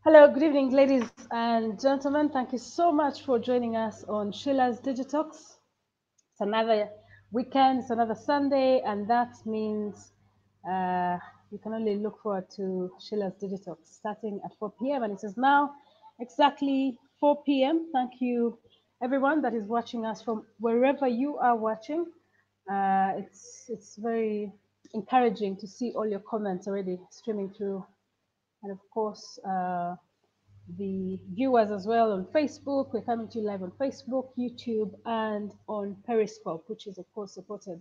Hello, good evening, ladies and gentlemen. Thank you so much for joining us on Sheila's Digitalks. It's another weekend, it's another Sunday, and that means you can only look forward to Sheila's Digitalks starting at 4 p.m. And it is now exactly 4 p.m. Thank you, everyone that is watching us from wherever you are watching. It's very encouraging to see all your comments already streaming through, and of course, the viewers as well on Facebook. We're coming to you live on Facebook, YouTube, and on Periscope, which is, of course, supported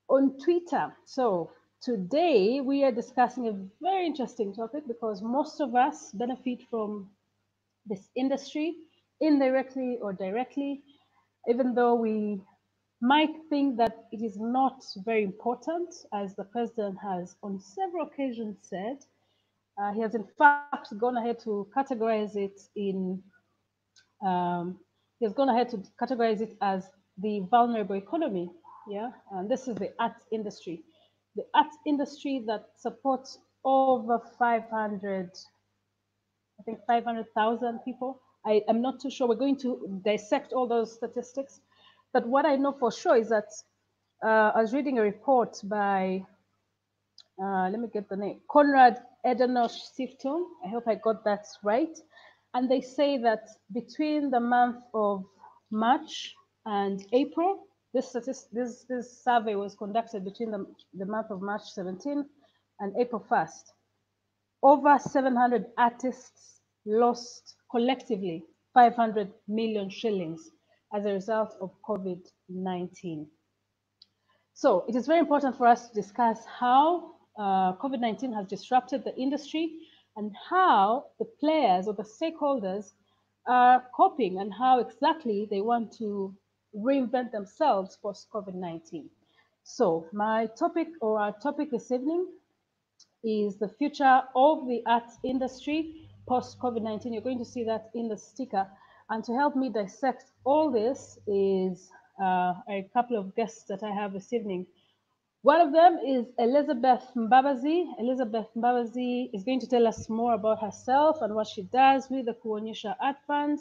on Twitter. So today we are discussing a very interesting topic because most of us benefit from this industry indirectly or directly, even though we might think that it is not very important, as the president has on several occasions said. He has in fact gone ahead to categorize it in, he has gone ahead to categorize it as the vulnerable economy. Yeah, and this is the arts industry. The arts industry that supports over 500, I think 500,000 people. I'm not too sure. We're going to dissect all those statistics. But what I know for sure is that I was reading a report by, let me get the name, Konrad Adenauer Stiftung. I hope I got that right. And they say that between the month of March and April, this survey was conducted between the month of March 17 and April 1st. Over 700 artists lost collectively 500 million shillings as a result of COVID-19. So it is very important for us to discuss how COVID-19 has disrupted the industry and how the players or the stakeholders are coping and how exactly they want to reinvent themselves post-COVID-19. So my topic, or our topic this evening, is the future of the arts industry post-COVID-19. You're going to see that in the sticker. And to help me dissect all this is a couple of guests that I have this evening. One of them is Elizabeth Mbabazi. Elizabeth Mbabazi is going to tell us more about herself and what she does with the Kuonyesha Art Fund.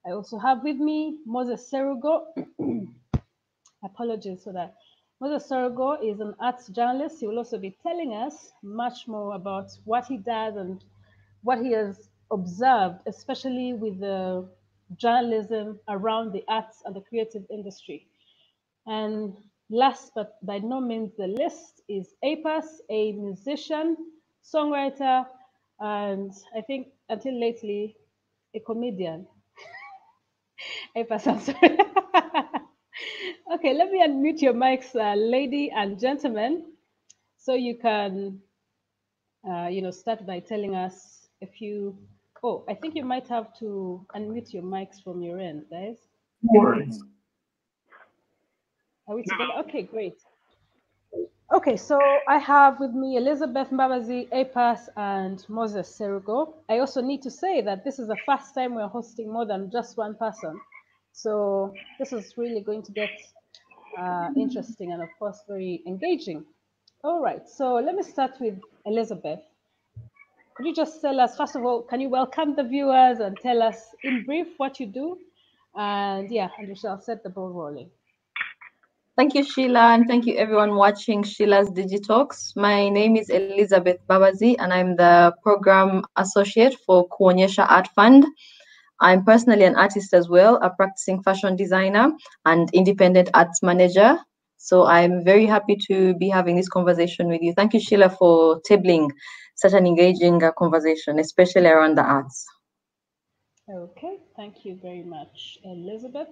I also have with me Moses Serugo. Apologies for that. Moses Serugo is an arts journalist. He will also be telling us much more about what he does and what he has observed, especially with the journalism around the arts and the creative industry. And last but by no means the least is Apas, a musician, songwriter, and I think until lately, a comedian. Apas, I'm sorry. Okay, let me unmute your mics, lady and gentlemen, so you can, start by telling us a few. Oh, I think you might have to unmute your mics from your end, guys. Words. Are we together? Okay, great. Okay, so I have with me Elizabeth Mbabazi, Apas, and Moses Serugo. I also need to say that this is the first time we're hosting more than just one person. So this is really going to get interesting and, of course, very engaging. All right, so let me start with Elizabeth. Could you just tell us, first of all, can you welcome the viewers and tell us in brief what you do? And yeah, and we shall set the ball rolling. Thank you, Sheila, and thank you everyone watching Sheila's Digitalks. My name is Elizabeth Babazi, and I'm the Program Associate for Kuonyesha Art Fund. I'm personally an artist as well, a practicing fashion designer and independent arts manager. So I'm very happy to be having this conversation with you. Thank you, Sheila, for tabling such an engaging conversation, especially around the arts. Okay, thank you very much, Elizabeth.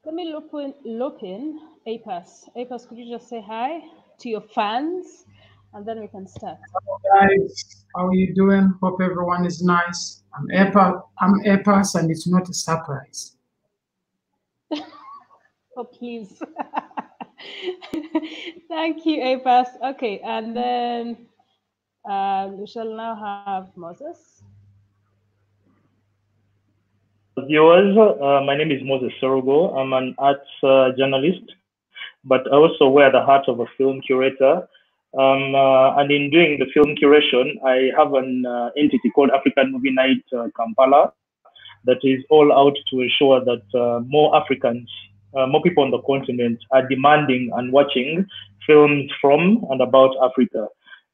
Let me loop in Apas. Apas, could you just say hi to your fans, and then we can start. Hello guys, how are you doing? Hope everyone is nice. I'm Epas, and it's not a surprise. Oh, please. Thank you, Apas. Okay, and then we shall now have Moses. Viewers, my name is Moses Sorogo. I'm an arts journalist, but I also wear the hat of a film curator. And in doing the film curation, I have an entity called African Movie Night Kampala that is all out to ensure that more Africans, more people on the continent are demanding and watching films from and about Africa.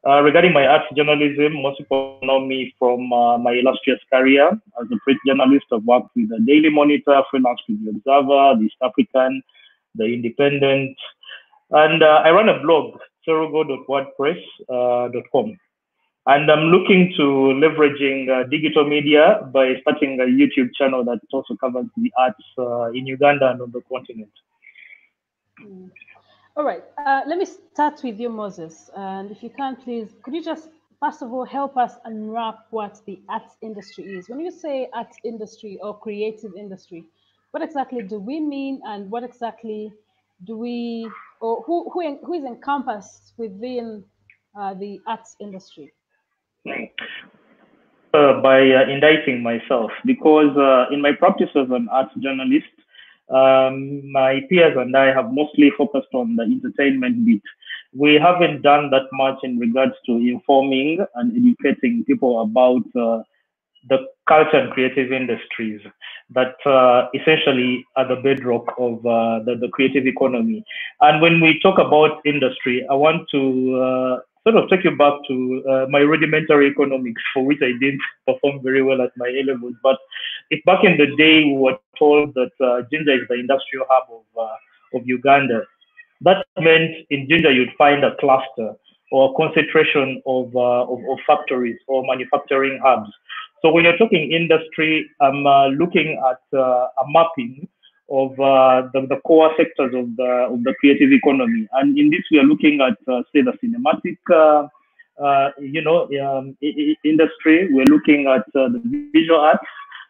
Regarding my arts journalism, most people know me from my illustrious career as a print journalist. I've worked with the Daily Monitor, Freelance with the Observer, the East African, the Independent, and I run a blog, serogo.wordpress.com. And I'm looking to leveraging digital media by starting a YouTube channel that also covers the arts in Uganda and on the continent. All right, let me start with you, Moses. And if you can, please, could you just, first of all, help us unwrap what the arts industry is? When you say arts industry or creative industry, what exactly do we mean, and what exactly do we, or who is encompassed within the arts industry? By indicting myself, because in my practice as an arts journalist, my peers and I have mostly focused on the entertainment bit. We haven't done that much in regards to informing and educating people about the culture and creative industries that essentially are the bedrock of the creative economy. And when we talk about industry, I want to sort of take you back to my rudimentary economics, for which I didn't perform very well at my A levels. But if back in the day we were told that Jinja is the industrial hub of Uganda, that meant in Jinja you'd find a cluster or a concentration of factories or manufacturing hubs. So when you're talking industry, I'm looking at a mapping of the core sectors of the creative economy, and in this we are looking at say the cinematic, industry. We're looking at the visual arts.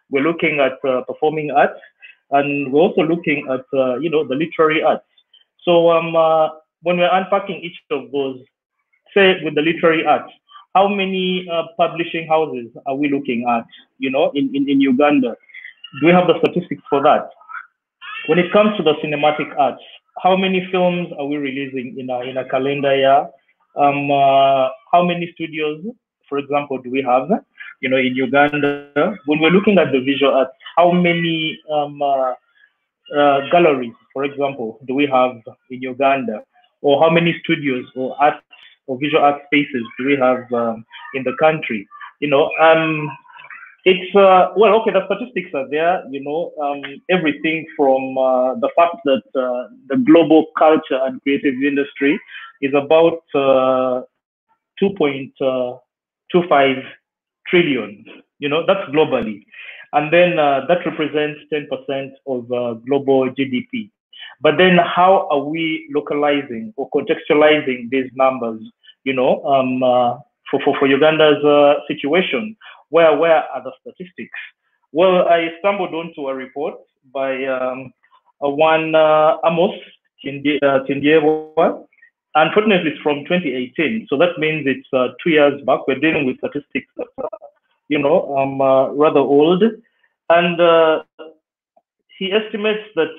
We're looking at performing arts, and we're also looking at the literary arts. So when we're unpacking each of those, say with the literary arts, how many publishing houses are we looking at, in Uganda? Do we have the statistics for that? When it comes to the cinematic arts, how many films are we releasing in a calendar year? How many studios, for example, do we have, in Uganda? When we're looking at the visual arts, how many galleries, for example, do we have in Uganda? Or how many studios or arts or visual art spaces do we have in the country? It's well, okay. The statistics are there. Everything from the fact that the global culture and creative industry is about 2.25 trillion. That's globally, and then that represents 10% of global GDP. But then, how are we localizing or contextualizing these numbers? For Uganda's situation. Where are the statistics? Well, I stumbled onto a report by one Amos Tindiewa. Unfortunately, it's from 2018, so that means it's 2 years back. We're dealing with statistics that rather old, and he estimates that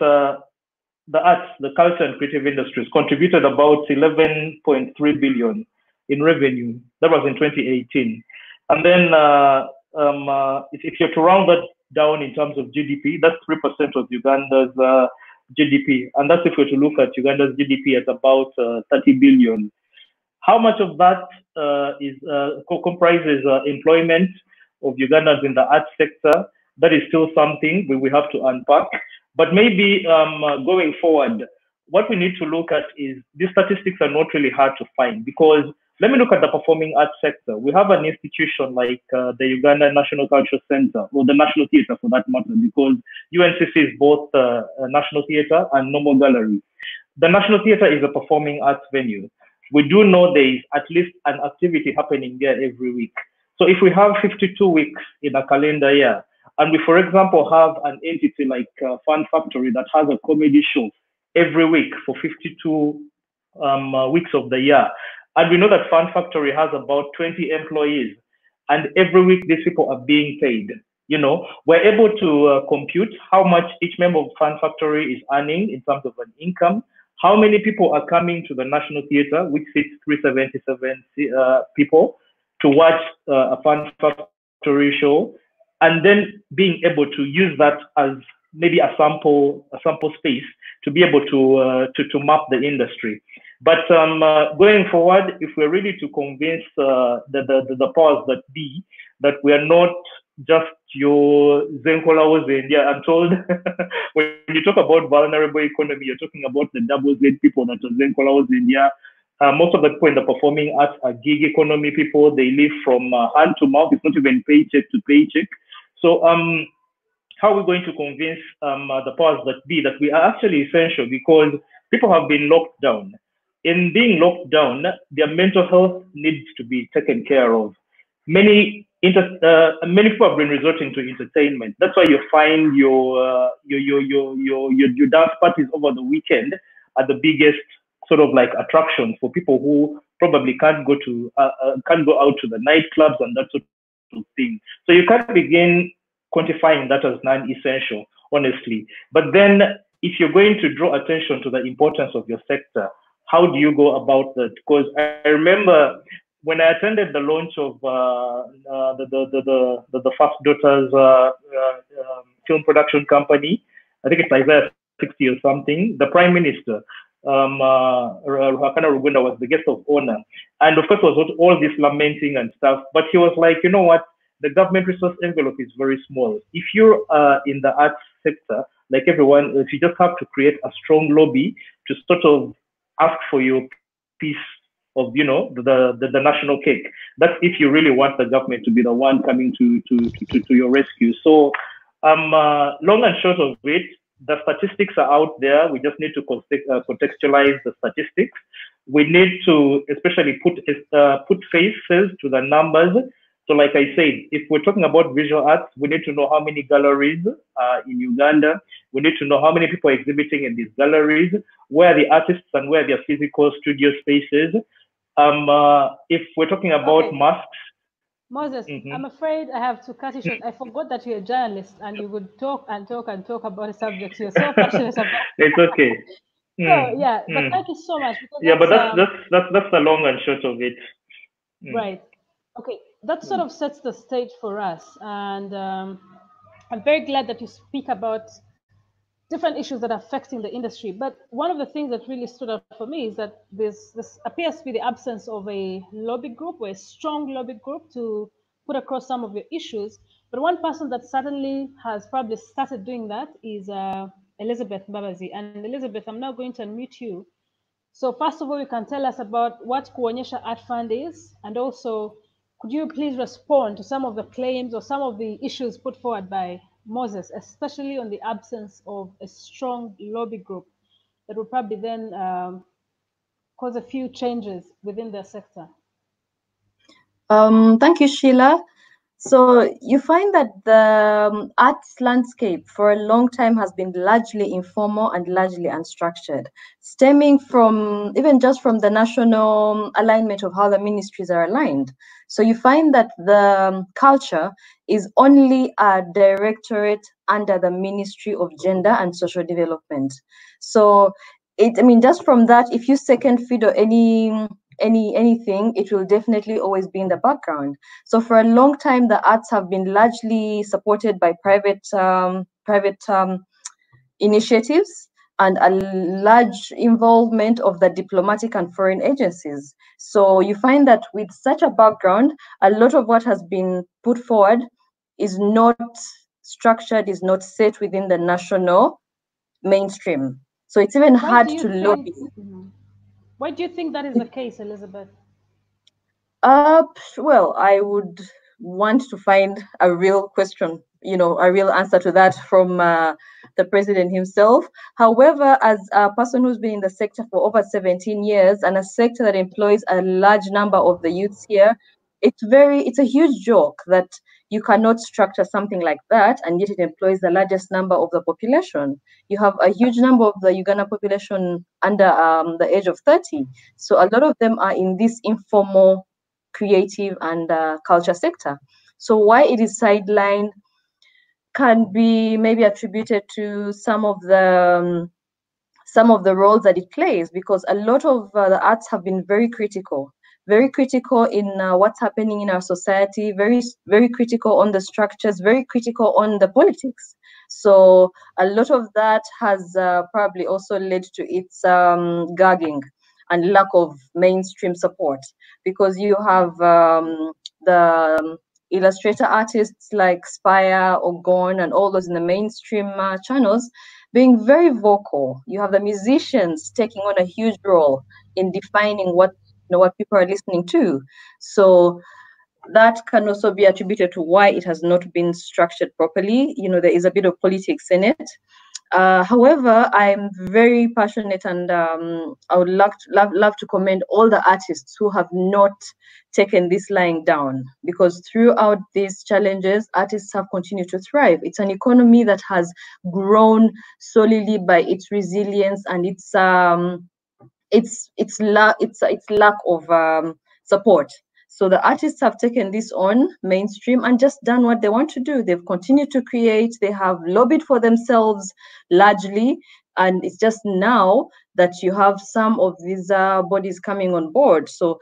the arts, the culture and creative industries contributed about 11.3 billion in revenue. That was in 2018. And then if you're to round that down in terms of GDP, that's 3% of Uganda's GDP. And that's if we're to look at Uganda's GDP at about 30 billion. How much of that comprises employment of Ugandans in the arts sector? That is still something we have to unpack. But maybe going forward, what we need to look at is these statistics are not really hard to find, because let me look at the performing arts sector. We have an institution like the Uganda National Cultural Center, or the National Theatre for that matter, because UNCC is both a National Theatre and normal gallery. The National Theatre is a performing arts venue. We do know there is at least an activity happening there every week. So if we have 52 weeks in a calendar year, and we, for example, have an entity like Fun Factory that has a comedy show every week for 52 weeks of the year, and we know that Fun Factory has about 20 employees, and every week these people are being paid, we're able to compute how much each member of Fun Factory is earning in terms of an income, how many people are coming to the National Theatre, which seats 377 people, to watch a Fun Factory show, and then being able to use that as maybe a sample space to be able to map the industry. But going forward, if we're really to convince the powers that be that we are not just your Zenkolawos India, I'm told when you talk about vulnerable economy, you're talking about the double Z people that are Zenkolawos India. Most of the people in the performing arts are gig economy people. They live from hand to mouth. It's not even paycheck to paycheck. So how are we going to convince the powers that be that we are actually essential, because people have been locked down. In being locked down, their mental health needs to be taken care of. Many people have been resorting to entertainment. That's why you find your dance parties over the weekend are the biggest sort of like attraction for people who probably can't go out to the nightclubs and that sort of thing. So you can't begin quantifying that as non-essential, honestly. But then if you're going to draw attention to the importance of your sector, how do you go about that? Because I remember when I attended the launch of the First Daughters film production company, I think it's Isaiah 60 or something, the Prime Minister, Ruhakana Rugunda, was the guest of honor. And of course, was all this lamenting and stuff. But he was like, you know what? The government resource envelope is very small. If you're in the arts sector, like everyone, if you just have to create a strong lobby to sort of ask for your piece of, the national cake. That's if you really want the government to be the one coming to your rescue. So, long and short of it, the statistics are out there. We just need to contextualize the statistics. We need to especially put faces to the numbers. So like I said, if we're talking about visual arts, we need to know how many galleries in Uganda. We need to know how many people are exhibiting in these galleries, where the artists and where their physical studio spaces. If we're talking about masks. Moses, I'm afraid I have to cut you short. I forgot that you're a journalist and you would talk and talk and talk about a subject you're so passionate about. It's okay. So yeah, but thank you so much. Yeah, but that's the long and short of it. Right. Okay, that sort of sets the stage for us, and I'm very glad that you speak about different issues that are affecting the industry. But one of the things that really stood out for me is that this appears to be the absence of a lobby group or a strong lobby group to put across some of your issues. But one person that certainly has probably started doing that is Elizabeth Babazi. And Elizabeth, I'm now going to unmute you. So first of all, you can tell us about what Kuonyesha Art Fund is, and also could you please respond to some of the claims or some of the issues put forward by Moses, especially on the absence of a strong lobby group that will probably then cause a few changes within their sector? Thank you, Sheila. So you find that the arts landscape for a long time has been largely informal and largely unstructured, stemming from even just from the national alignment of how the ministries are aligned. So you find that the culture is only a directorate under the Ministry of Gender and Social Development. So just from that, if you second feed or anything, it will definitely always be in the background. So for a long time, the arts have been largely supported by private initiatives and a large involvement of the diplomatic and foreign agencies. So you find that with such a background, a lot of what has been put forward is not structured, is not set within the national mainstream. So it's even hard to lobby. Why do you think that is the case, Elizabeth? Well, I would want to find a real question, a real answer to that from the president himself. However, as a person who's been in the sector for over 17 years and a sector that employs a large number of the youths here, it's a huge joke that you cannot structure something like that, and yet it employs the largest number of the population. You have a huge number of the Uganda population under the age of 30. So a lot of them are in this informal creative and culture sector. So why it is sidelined can be maybe attributed to some of the some of the roles that it plays, because a lot of the arts have been very critical in what's happening in our society, very critical on the structures, very critical on the politics. So a lot of that has probably also led to its gagging and lack of mainstream support, because you have the illustrator artists like Spire or Gorn and all those in the mainstream channels being very vocal. You have the musicians taking on a huge role in defining what people are listening to. So that can also be attributed to why it has not been structured properly. There is a bit of politics in it. However, I'm very passionate, and I would love to commend all the artists who have not taken this lying down, because throughout these challenges, artists have continued to thrive. It's an economy that has grown solely by its resilience and its lack of support. So the artists have taken this on mainstream and just done what they want to do. They've continued to create. They have lobbied for themselves largely. And it's just now that you have some of these bodies coming on board. So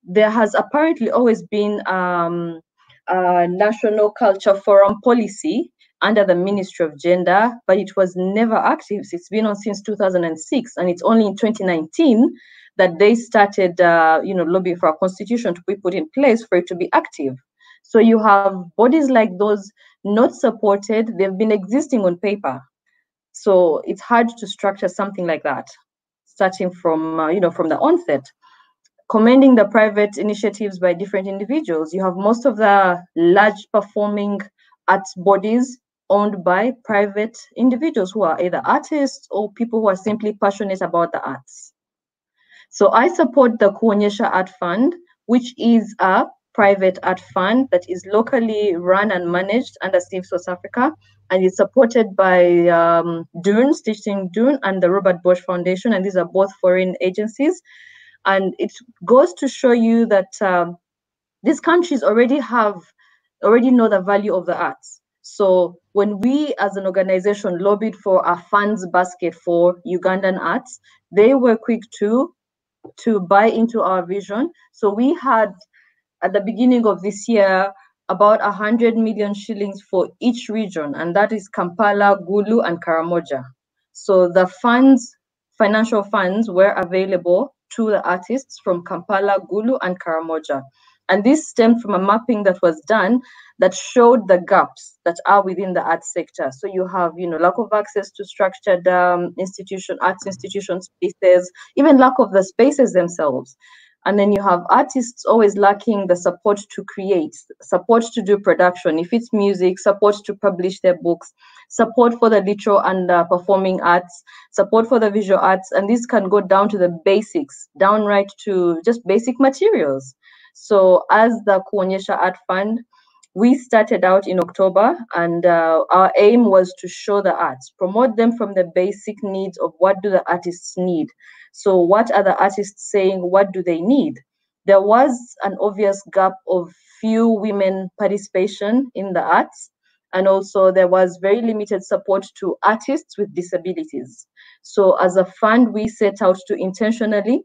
there has apparently always been a National Culture Forum policy under the Ministry of Gender, but it was never active. It's been on since 2006, and it's only in 2019 that they started, lobbying for a constitution to be put in place for it to be active. So you have bodies like those not supported. They've been existing on paper. So it's hard to structure something like that, starting from, from the onset. Commending the private initiatives by different individuals. You have most of the large performing arts bodies owned by private individuals who are either artists or people who are simply passionate about the arts. So I support the Kuonyesha Art Fund, which is a private art fund that is locally run and managed under Steve South Africa, and it's supported by Dune, Stitching Dune, and the Robert Bosch Foundation, and these are both foreign agencies. And it goes to show you that these countries already know the value of the arts. So when we as an organization lobbied for a funds basket for Ugandan arts, they were quick to buy into our vision. So we had, at the beginning of this year, about 100 million shillings for each region, and that is Kampala, Gulu, and Karamoja. So the financial funds were available to the artists from Kampala, Gulu, and Karamoja. And this stemmed from a mapping that was done that showed the gaps that are within the arts sector. So you have, lack of access to structured arts institution spaces, even lack of the spaces themselves. And then you have artists always lacking the support to create, support to do production. If it's music, support to publish their books, support for the literal and performing arts, support for the visual arts. And this can go down to the basics, downright to just basic materials. So as the Kuonyesha Art Fund, we started out in October, and our aim was to show the arts, promote them from the basic needs of what do the artists need. So what are the artists saying? What do they need? There was an obvious gap of few women participation in the arts, and also there was very limited support to artists with disabilities. So as a fund, we set out to intentionally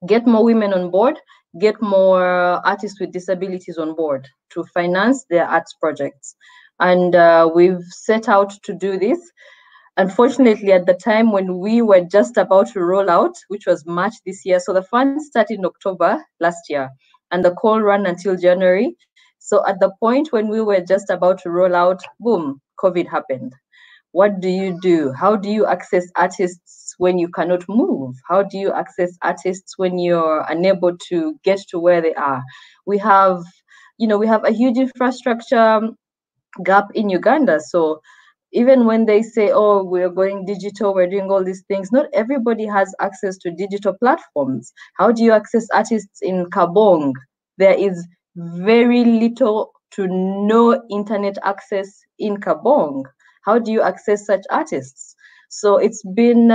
get more women on board, get more artists with disabilities on board to finance their arts projects. And we've set out to do this. Unfortunately, at the time when we were just about to roll out, which was March this year, so the fund started in October last year, and the call ran until January. So at the point when we were just about to roll out, boom, COVID happened. What do you do? How do you access artists when you cannot move? How do you access artists when you're unable to get to where they are? We have a huge infrastructure gap in Uganda. So even when they say, oh, we're going digital, we're doing all these things, not everybody has access to digital platforms. How do you access artists in Kabong? There is very little to no internet access in Kabong. How do you access such artists? So it's been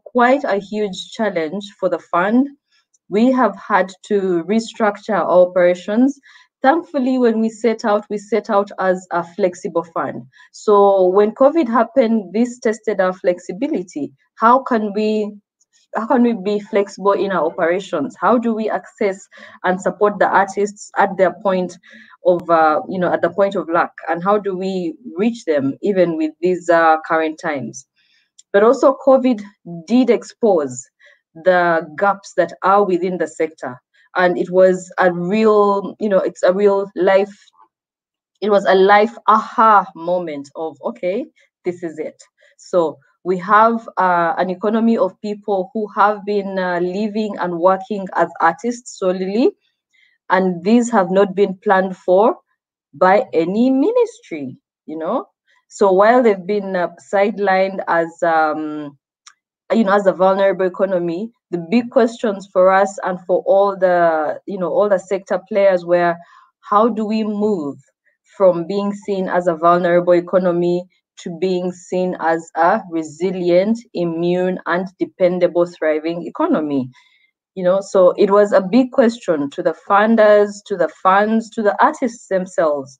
quite a huge challenge for the fund. We have had to restructure our operations, thankfully, when we set out as a flexible fund. So when COVID happened, this tested our flexibility. How can we be flexible in our operations? How do we access and support the artists at their point of, at the point of lack? And how do we reach them even with these current times? But also COVID did expose the gaps that are within the sector. And it was a real, it's a real life, it was a life aha moment of, okay, this is it. So we have an economy of people who have been living and working as artists solely, and these have not been planned for by any ministry, So while they've been sidelined as, as a vulnerable economy, the big questions for us and for all the sector players were, how do we move from being seen as a vulnerable economy to being seen as a resilient, immune, and dependable, thriving economy? So it was a big question to the funders, to the funds, to the artists themselves.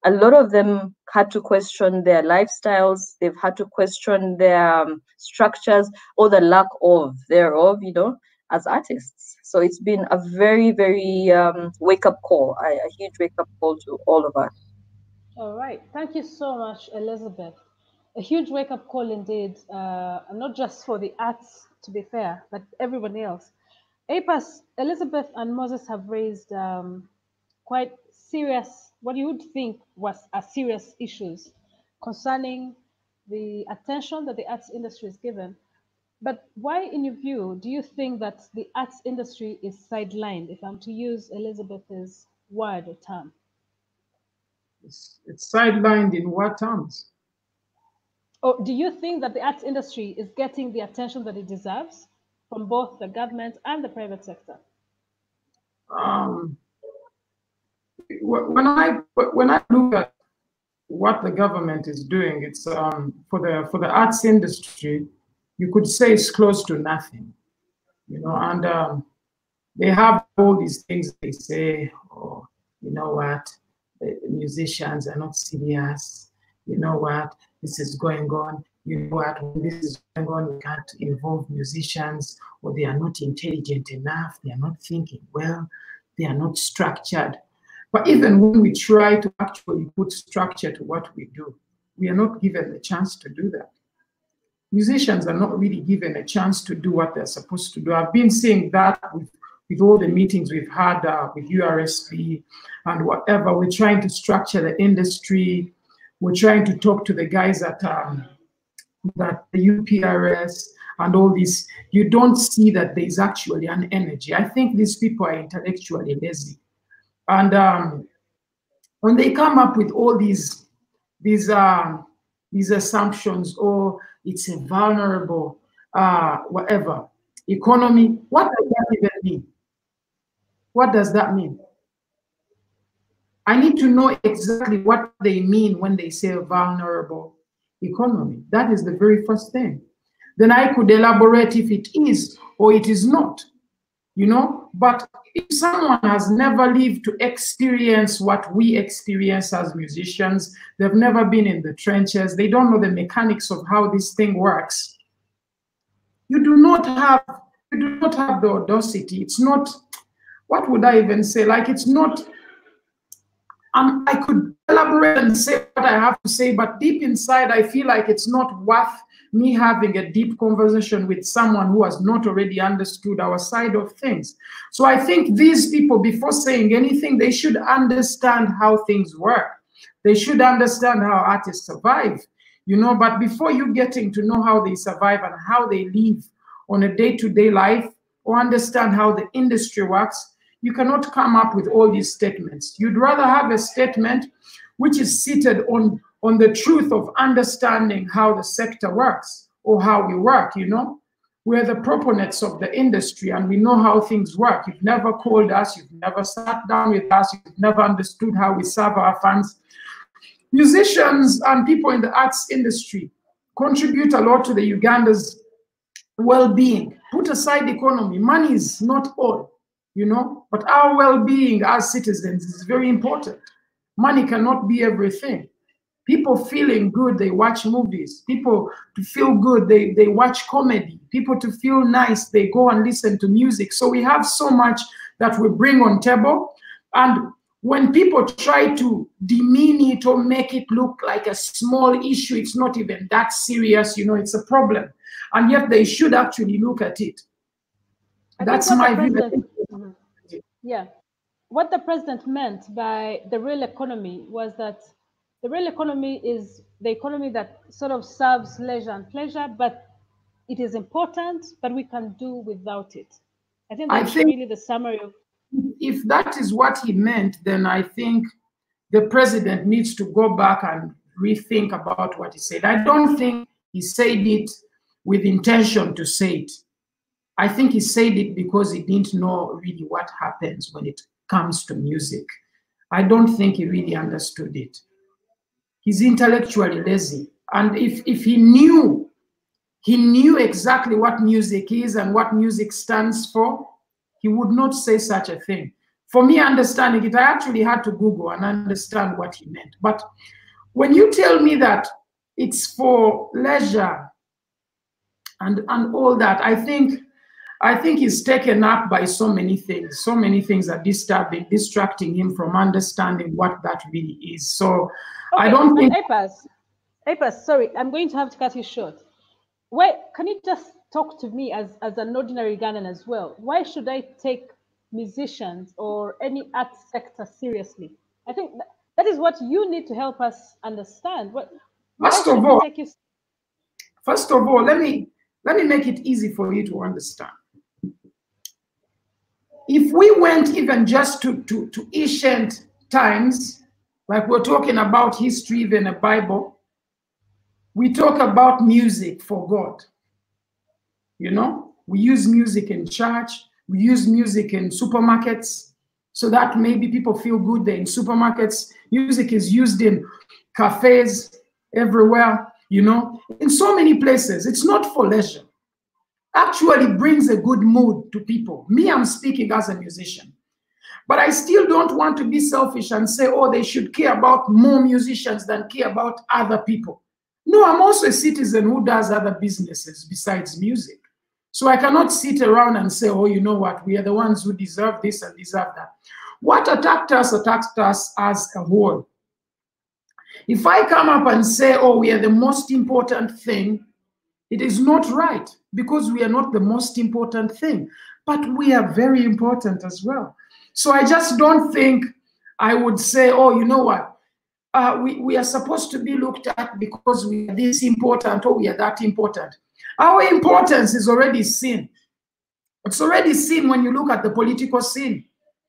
A lot of them had to question their lifestyles. They've had to question their structures or the lack of thereof, as artists. So it's been a very, very wake-up call, a huge wake-up call to all of us. All right. Thank you so much, Elizabeth. A huge wake-up call indeed, and not just for the arts, to be fair, but everybody else. APAS, Elizabeth and Moses have raised quite serious, what you would think was a serious issues concerning the attention that the arts industry is given. But why, in your view, do you think that the arts industry is sidelined, if I'm to use Elizabeth's word or term? It's sidelined in what terms? Or do you think that the arts industry is getting the attention that it deserves from both the government and the private sector? When I look at what the government is doing, it's for the arts industry, you could say it's close to nothing, and they have all these things they say, oh, you know what, the musicians are not serious, you know what, this is going on, you know what, when this is going on, we can't involve musicians, or they are not intelligent enough, they are not thinking well, they are not structured. But even when we try to actually put structure to what we do, we are not given the chance to do that. Musicians are not really given a chance to do what they're supposed to do. I've been seeing that with all the meetings we've had with URSP and whatever. We're trying to structure the industry. We're trying to talk to the guys at the UPRS and all this. You don't see that there's actually an energy. I think these people are intellectually lazy. And when they come up with all these assumptions, or it's a vulnerable whatever economy, what does that even mean? What does that mean? I need to know exactly what they mean when they say a vulnerable economy. That is the very first thing. Then I could elaborate if it is or it is not, But if someone has never lived to experience what we experience as musicians, they've never been in the trenches, they don't know the mechanics of how this thing works, you do not have the audacity. It's not, what would I even say? Like, it's not, I could elaborate and say what I have to say, but deep inside, I feel like it's not worth me having a deep conversation with someone who has not already understood our side of things. So I think these people, before saying anything, they should understand how things work. They should understand how artists survive, but before you getting to know how they survive and how they live on a day-to-day life, or understand how the industry works, you cannot come up with all these statements. You'd rather have a statement which is seated on the truth of understanding how the sector works, or how we work, We're the proponents of the industry and we know how things work. You've never called us, you've never sat down with us, you've never understood how we serve our fans. Musicians and people in the arts industry contribute a lot to the Uganda's well-being. Put aside economy, money is not all. you know. But our well-being as citizens is very important. Money cannot be everything. People feeling good, they watch movies. People to feel good, they watch comedy. People to feel nice, they go and listen to music. So we have so much that we bring on table. And when people try to demean it or make it look like a small issue, it's not even that serious, you know, it's a problem. And yet they should actually look at it. That's my view. Yeah. What the president meant by the real economy was that the real economy is the economy that sort of serves leisure and pleasure, but it is important, but we can do without it. I think that's really the summary of. If that is what he meant, then I think the president needs to go back and rethink about what he said. I don't think he said it with intention to say it. I think he said it because he didn't know really what happens when it comes to music. I don't think he really understood it. He's intellectually lazy. And if he knew exactly what music is and what music stands for, he would not say such a thing. For me, understanding it, I actually had to Google and understand what he meant. But when you tell me that it's for leisure and all that, I think he's taken up by so many things. So many things are distracting him from understanding what that really is. So okay, I don't think. Apas, sorry, I'm going to have to cut you short. Why can you just talk to me as an ordinary Ghanaian as well? Why should I take musicians or any art sector seriously? I think that is what you need to help us understand. First of all, let me make it easy for you to understand. If we went even just to ancient times, like we're talking about history, even the Bible, we talk about music for God. You know, we use music in church, we use music in supermarkets, so that maybe people feel good they're in supermarkets. Music is used in cafes, everywhere, you know, in so many places. It's not for leisure. Actually brings a good mood to people. Me, I'm speaking as a musician. But I still don't want to be selfish and say, oh, they should care about more musicians than care about other people. No, I'm also a citizen who does other businesses besides music. So I cannot sit around and say, oh, you know what, we are the ones who deserve this and deserve that. What attacked us as a whole. If I come up and say, oh, we are the most important thing, it is not right, because we are not the most important thing, but we are very important as well. So I just don't think I would say, oh, you know what, we are supposed to be looked at because we are this important or we are that important. Our importance is already seen. It's already seen when you look at the political scene.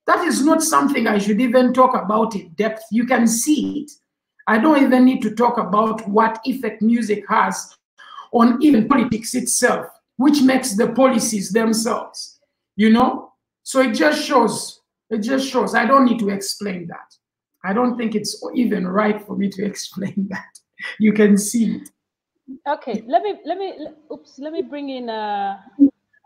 That is not something I should even talk about in depth. You can see it. I don't even need to talk about what effect music has on even politics itself, which makes the policies themselves, you know? So it just shows, I don't need to explain that. I don't think it's even right for me to explain that. You can see it. Okay, let me bring in, oh,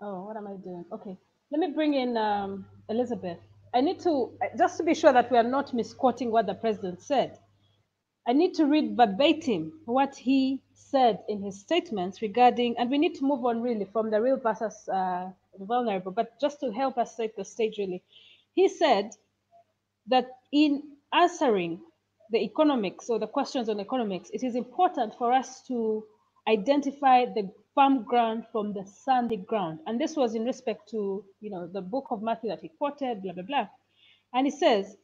what am I doing? Okay, let me bring in Elizabeth. I need to, just to be sure that we are not misquoting what the president said, I need to read verbatim what he said in his statements regarding, and we need to move on really from the real versus the vulnerable, but just to help us set the stage really. He said that in answering the economics or the questions on economics, it is important for us to identify the firm ground from the sandy ground. And this was in respect to, you know, the book of Matthew that he quoted, blah, blah, blah. And he says,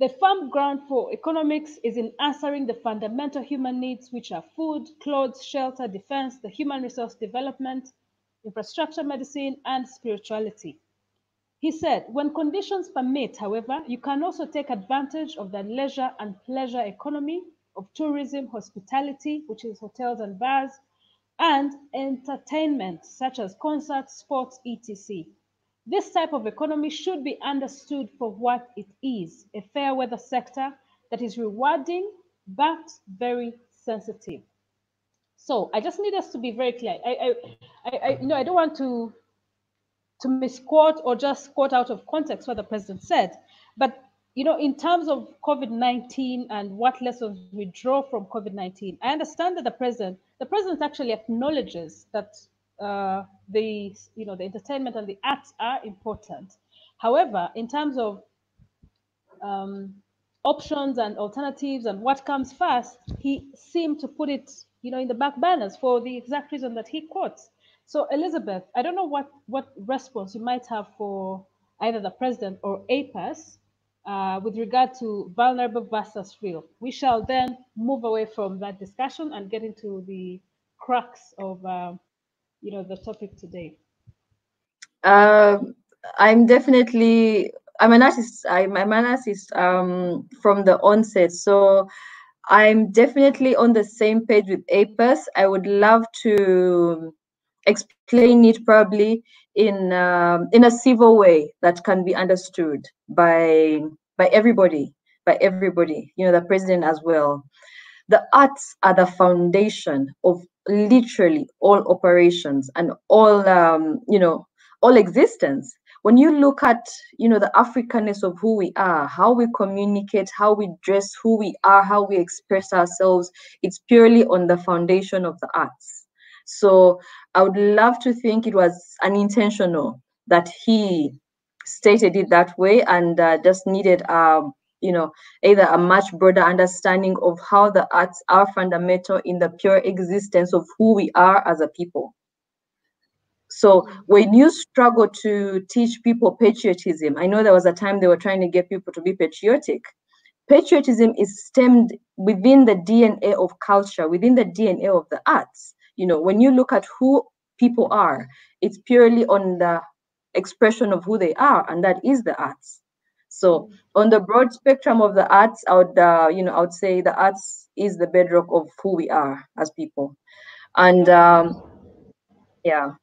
the firm ground for economics is in answering the fundamental human needs, which are food, clothes, shelter, defense, the human resource development, infrastructure, medicine, and spirituality. He said, when conditions permit, however, you can also take advantage of the leisure and pleasure economy of tourism, hospitality, which is hotels and bars, and entertainment, such as concerts, sports, etc. This type of economy should be understood for what it is, a fair weather sector that is rewarding but very sensitive. So I just need us to be very clear. I don't want to to misquote or just quote out of context what the president said. But in terms of COVID-19 and what lessons we draw from COVID-19, I understand that the president actually acknowledges that the entertainment and the arts are important. However, in terms of options and alternatives and what comes first, he seemed to put it, in the back burners for the exact reason that he quotes. So, Elizabeth, I don't know what response you might have for either the president or APAS with regard to vulnerable versus real. We shall then move away from that discussion and get into the crux of, the topic today. I'm I'm an artist. I'm an artist from the onset. So I'm definitely on the same page with APAS. I would love to explain it probably in a civil way that can be understood by everybody, the president as well. The arts are the foundation of literally all operations and all all existence. When you look at the Africanness of who we are, how we communicate, how we dress, who we are, how we express ourselves, it's purely on the foundation of the arts. So I would love to think it was unintentional that he stated it that way, and just needed either a much broader understanding of how the arts are fundamental in the pure existence of who we are as a people. So when you struggle to teach people patriotism, I know there was a time they were trying to get people to be patriotic. Patriotism is stemmed within the DNA of culture, within the DNA of the arts. When you look at who people are, it's purely on the expression of who they are, and that is the arts. So on the broad spectrum of the arts, I would say the arts is the bedrock of who we are as people. And yeah.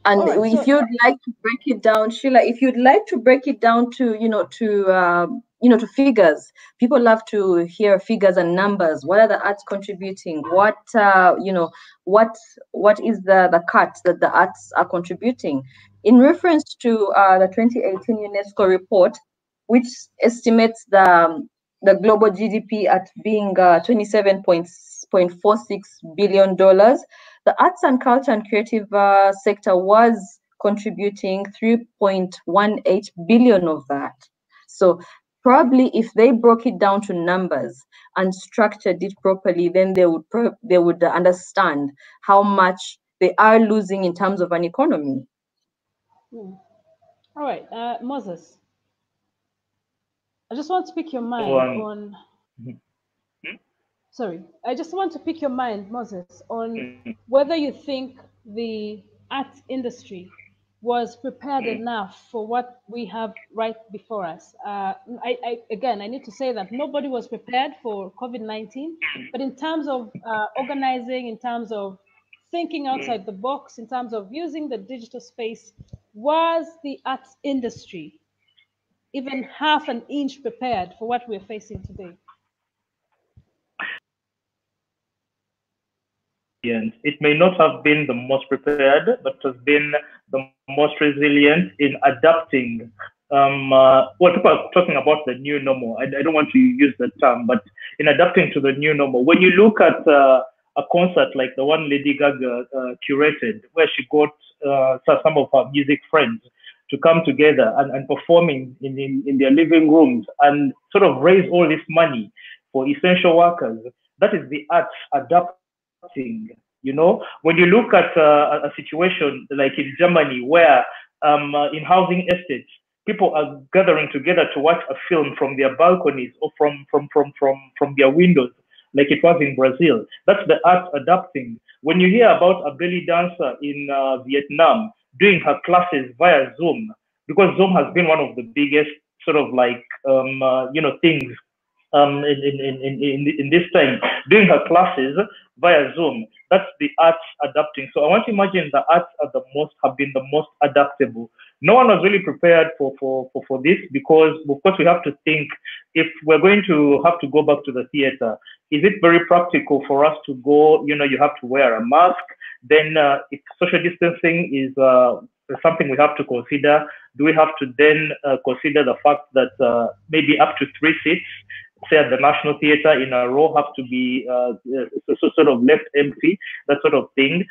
And right, if you'd like to break it down, Sheila, if you'd like to break it down to to figures, people love to hear figures and numbers. What are the arts contributing? What what is the cut that the arts are contributing? In reference to the 2018 UNESCO report, which estimates the global GDP at being $27.46 billion, the arts and culture and creative sector was contributing 3.18 billion of that. So probably if they broke it down to numbers and structured it properly, then they would understand how much they are losing in terms of an economy. All right, Moses, I just want to pick your mind on. Sorry, I just want to pick your mind, Moses, on whether you think the art industry was prepared enough for what we have right before us. Again, I need to say that nobody was prepared for COVID-19, but in terms of organizing, in terms of thinking outside the box, in terms of using the digital space, was the art industry even half an inch prepared for what we're facing today? It may not have been the most prepared, but has been the most resilient in adapting. What people are talking about the new normal. I don't want to use that term, but in adapting to the new normal. When you look at a concert like the one Lady Gaga curated, where she got some of her music friends to come together and performing in their living rooms and sort of raise all this money for essential workers, that is the arts adapting. When you look at a situation like in Germany, where in housing estates, people are gathering together to watch a film from their balconies or from their windows, like it was in Brazil. That's the art adapting. When you hear about a belly dancer in Vietnam doing her classes via Zoom, because Zoom has been one of the biggest sort of like things in this time, doing her classes via Zoom. That's the arts adapting. So I want to imagine the arts have been the most adaptable. No one was really prepared for this, because of course we have to think, if we're going to have to go back to the theater, is it very practical for us to go? You have to wear a mask. Then if social distancing is something we have to consider? Do we have to then consider the fact that maybe up to 3 seats, say at the National Theatre in a row, have to be sort of left empty, that sort of thing?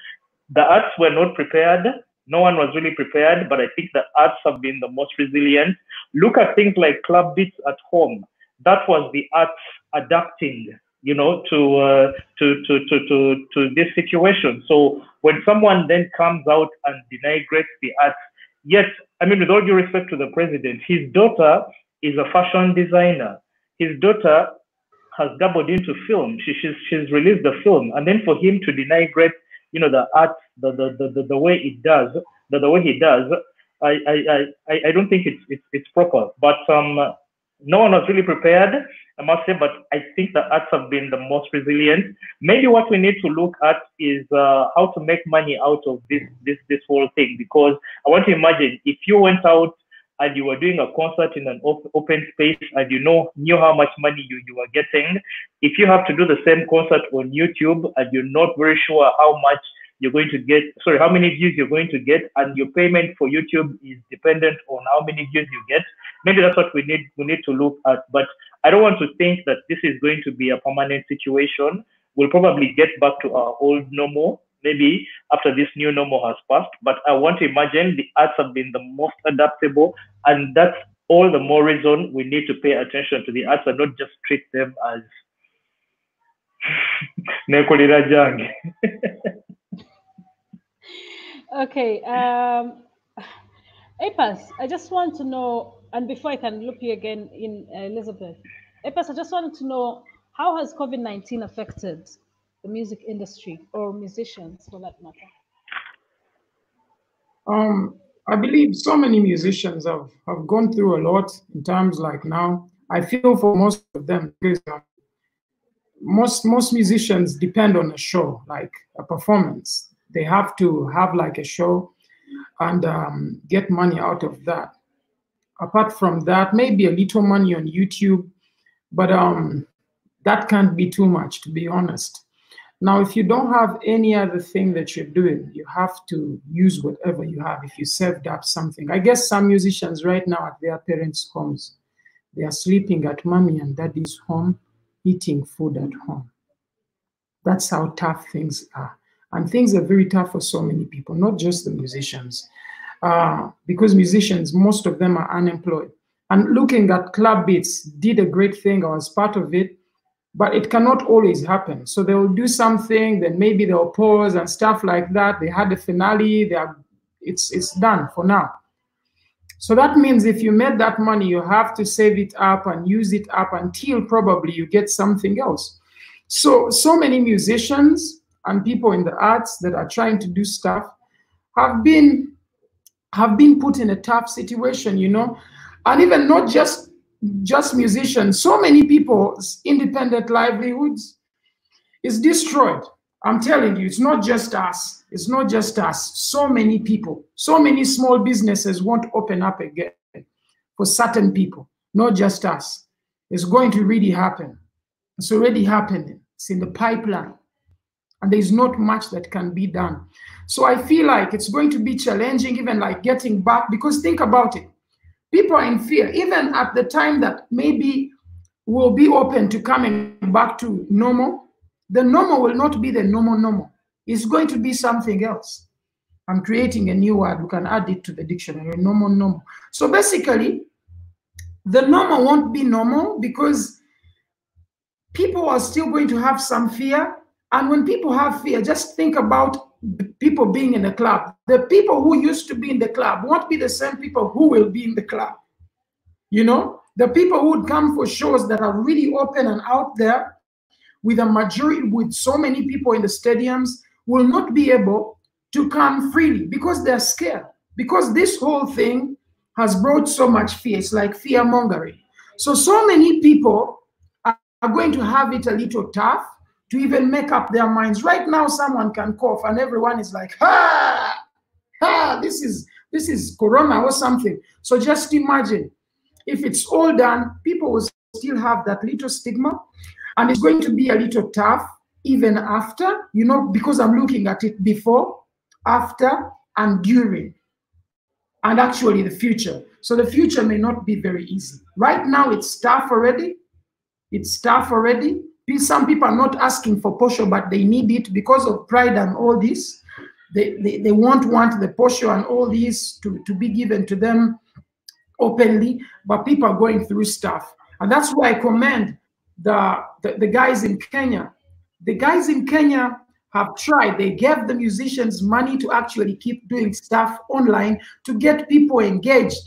The arts were not prepared. No one was really prepared, but I think the arts have been the most resilient. Look at things like club beats at home. That was the arts adapting, you know, to this situation. So when someone then comes out and denigrates the arts, yet, I mean, with all due respect to the president, his daughter is a fashion designer. His daughter has dabbled into film. She's released the film, and then for him to denigrate, you know, the art, the way it does, the way he does, I don't think it's proper. But no one was really prepared, I must say. But I think the arts have been the most resilient. Maybe what we need to look at is how to make money out of this whole thing. Because I want to imagine if you went out and you were doing a concert in an open space and you knew how much money you were getting. If you have to do the same concert on YouTube and you're not very sure how much you're going to get, sorry, how many views you're going to get, and your payment for YouTube is dependent on how many views you get, maybe that's what we need to look at. But I don't want to think that this is going to be a permanent situation. We'll probably get back to our old normal, maybe after this new normal has passed. But I want to imagine the arts have been the most adaptable, and that's all the more reason we need to pay attention to the arts and not just treat them as nekolira jange. Okay, Epas, I just want to know, and before I can loop you again in Elizabeth, Epas, I just wanted to know, how has COVID-19 affected the music industry, or musicians for that matter? I believe so many musicians have gone through a lot in terms like now. I feel for most of them, because most musicians depend on a show, like a performance. They have to have like a show and get money out of that. Apart from that, maybe a little money on YouTube, but that can't be too much, to be honest. Now, if you don't have any other thing that you're doing, you have to use whatever you have. If you saved up something, I guess some musicians right now at their parents' homes, they are sleeping at mommy and daddy's home, eating food at home. That's how tough things are. And things are very tough for so many people, not just the musicians. Because musicians, most of them are unemployed. And looking at Club Beats did a great thing. I was part of it. But it cannot always happen. So they will do something, then maybe they'll pause and stuff like that. They had the finale, it's done for now. So that means if you made that money, you have to save it up and use it up until probably you get something else. So many musicians and people in the arts that are trying to do stuff have been put in a tough situation, you know, and even not just musicians, so many people's independent livelihoods is destroyed. I'm telling you, it's not just us. It's not just us. So many people, so many small businesses won't open up again for certain people, not just us. It's going to really happen. It's already happening. It's in the pipeline. And there's not much that can be done. So I feel like it's going to be challenging, even like getting back, because think about it. People are in fear, even at the time that maybe we'll be open to coming back to normal. The normal will not be the normal. It's going to be something else. I'm creating a new word. We can add it to the dictionary, normal. So basically, the normal won't be normal because people are still going to have some fear. And when people have fear, just think about people being in a club. The people who used to be in the club won't be the same people who will be in the club. You know, the people who would come for shows that are really open and out there with a majority, with so many people in the stadiums, will not be able to come freely because they're scared. Because this whole thing has brought so much fear. It's like fear mongering. So many people are going to have it a little tough to even make up their minds. Right now, someone can cough and everyone is like, this is corona or something. So just imagine, if it's all done, people will still have that little stigma, and it's going to be a little tough even after, you know, because I'm looking at it before, after, and during. and actually the future. So the future may not be very easy. Right now, it's tough already. It's tough already. Some people are not asking for posho, but they need it because of pride and all this. They won't want the posho and all this to be given to them openly, but people are going through stuff. And that's why I commend the guys in Kenya. The guys in Kenya have tried. They gave the musicians money to actually keep doing stuff online to get people engaged.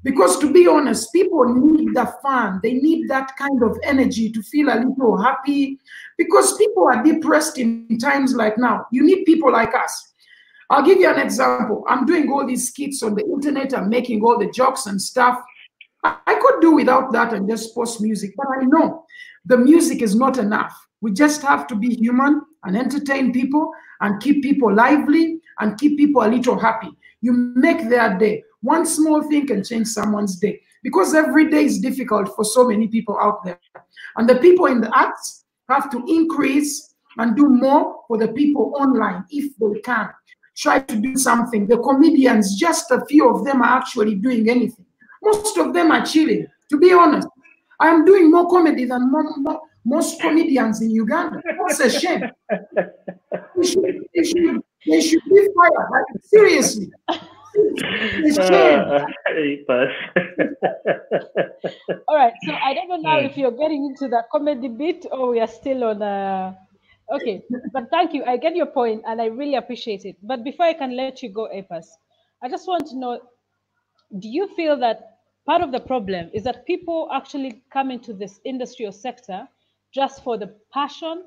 Because to be honest, people need the fun. They need that kind of energy to feel a little happy, because people are depressed in times like now. You need people like us. I'll give you an example. I'm doing all these skits on the internet. I'm making all the jokes and stuff. I could do without that and just post music, but I know the music is not enough. We just have to be human and entertain people and keep people lively and keep people a little happy. You make their day. One small thing can change someone's day, because every day is difficult for so many people out there. And the people in the arts have to increase and do more for the people online if they can. Try to do something. The comedians, just a few of them are actually doing anything. Most of them are chilling. To be honest, I am doing more comedy than most comedians in Uganda. That's a shame. They should be fired. Like, seriously. It's a shame. All right. So I don't know now if you're getting into that comedy bit or we are still on. Okay, but thank you. I get your point, and I really appreciate it. But before I can let you go, Epas, I just want to know: do you feel that part of the problem is that people actually come into this industry or sector just for the passion,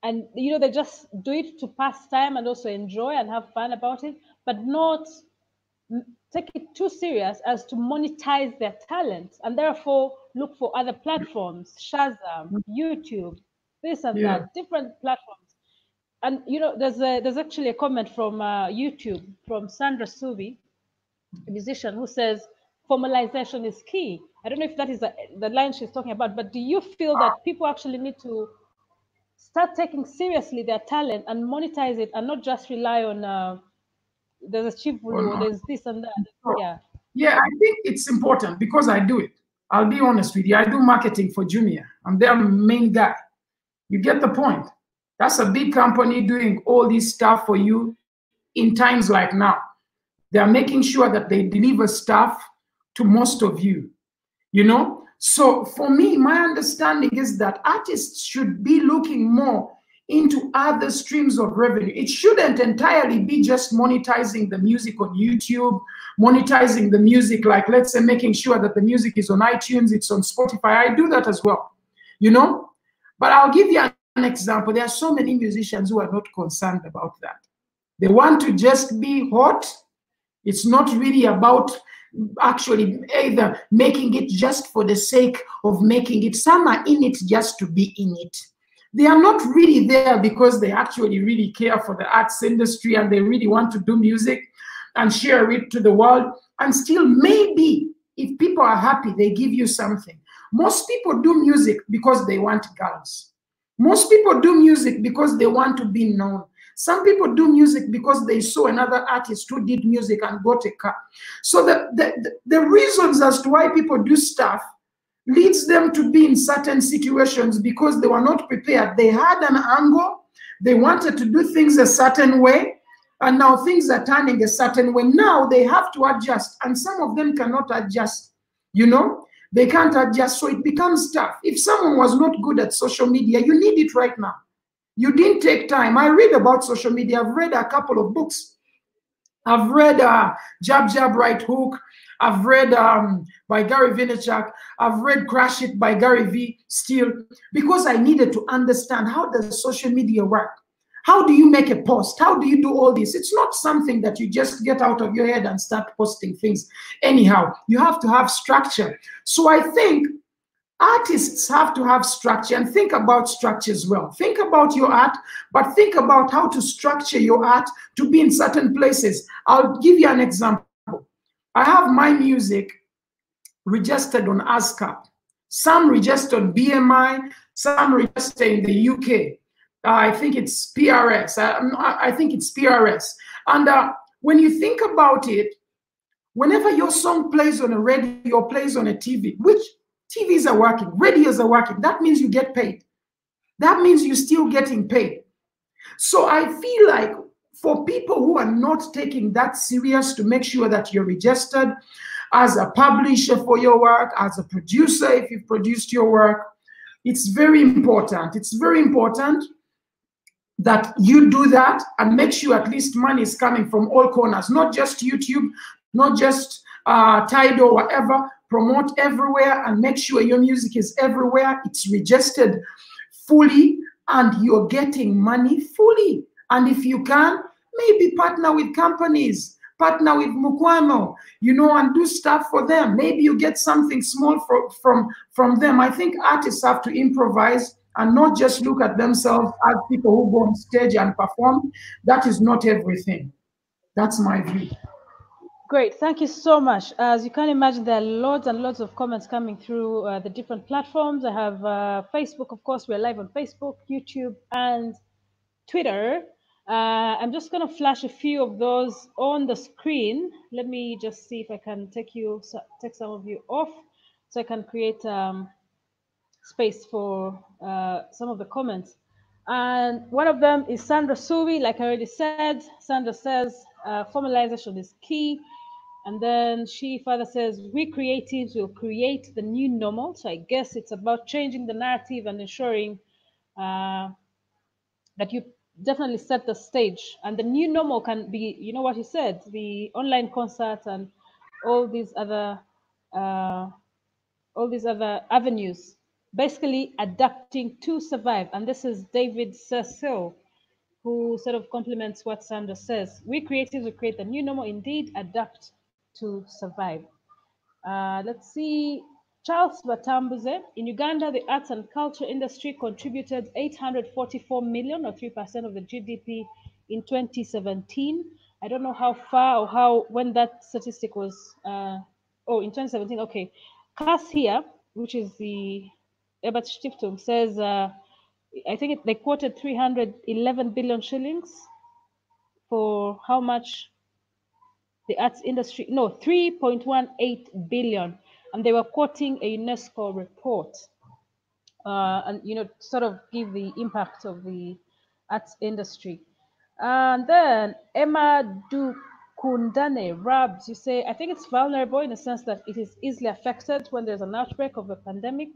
and they just do it to pass time and also enjoy and have fun about it, but not take it too serious as to monetize their talent, and therefore look for other platforms, Shazam, YouTube, this and that, different platforms. And there's actually a comment from YouTube from Sandra Suvi, a musician, who says formalization is key. I don't know if that is the line she's talking about, but do you feel that people actually need to start taking seriously their talent and monetize it, and not just rely on there's a chivulu, there's this and that? Yeah, I think it's important because I do it. I'll be honest with you. I do marketing for Jumia. I'm their main guy. You get the point. That's a big company doing all this stuff for you in times like now. They are making sure that they deliver stuff to most of you, So for me, my understanding is that artists should be looking more into other streams of revenue. It shouldn't entirely be just monetizing the music on YouTube, monetizing the music, like, let's say, making sure that the music is on iTunes, it's on Spotify. I do that as well, But I'll give you an example. There are so many musicians who are not concerned about that. They want to just be hot. It's not really about actually either making it just for the sake of making it. Some are in it just to be in it. They are not really there because they actually really care for the arts industry and they really want to do music and share it to the world. And still, maybe if people are happy, they give you something. Most people do music because they want girls. Most people do music because they want to be known. Some people do music because they saw another artist who did music and got a car. So the reasons as to why people do stuff leads them to be in certain situations because they were not prepared. They had an angle. They wanted to do things a certain way. And now things are turning a certain way. Now they have to adjust. And some of them cannot adjust. They can't adjust. So it becomes tough. If someone was not good at social media, you need it right now. You didn't take time. I read about social media. I've read a couple of books. I've read Jab, Jab, Right Hook. I've read by Gary Vaynerchuk. I've read Crash It by Gary V. Steele, because I needed to understand, how does social media work? How do you make a post? How do you do all this? It's not something that you just get out of your head and start posting things anyhow. You have to have structure. So I think artists have to have structure, and think about structure as well. Think about your art, but think about how to structure your art to be in certain places. I'll give you an example. I have my music registered on ASCAP. Some registered on BMI, some registered in the UK. I think it's PRS. I think it's PRS. And when you think about it, Whenever your song plays on a radio or plays on a TV, which TVs are working, radios are working, that means you get paid. That means you're still getting paid. So I feel like for people who are not taking that serious to make sure that you're registered as a publisher for your work, as a producer if you've produced your work, it's very important. It's very important that you do that and make sure at least money is coming from all corners, not just YouTube, not just Tidal or whatever. Promote everywhere and make sure your music is everywhere. It's registered fully and you're getting money fully. And if you can, maybe partner with companies, partner with Mukwano, you know, and do stuff for them. Maybe you get something small from them. I think artists have to improvise and not just look at themselves as people who go on stage and perform. That is not everything. That's my view. Great, thank you so much. As you can imagine, there are loads and loads of comments coming through the different platforms. I have Facebook, of course, we're live on Facebook, YouTube, and Twitter. I'm just going to flash a few of those on the screen. Let me just see if I can take some of you off so I can create space for some of the comments. And one of them is Sandra Subi. Like I already said, Sandra says formalization is key. And then she further says, we creatives will create the new normal. So I guess it's about changing the narrative and ensuring that you definitely set the stage. And the new normal can be, you know what he said, the online concerts and all these other avenues, basically adapting to survive. And this is David Cecil, who sort of complements what Sandra says. We creatives will create the new normal, indeed, adapt to survive. Let's see, Charles Batambuze. In Uganda, the arts and culture industry contributed 844 million, or 3% of the GDP in 2017. I don't know how far or when that statistic was. In 2017, okay. Cass here, which is the Ebert Stiftung, says, I think they quoted 311 billion shillings for how much the arts industry, no, 3.18 billion. And they were quoting a UNESCO report and, you know, sort of give the impact of the arts industry. And then Emma Dukundane Rabs, you say, I think it's vulnerable in the sense that it is easily affected when there's an outbreak of a pandemic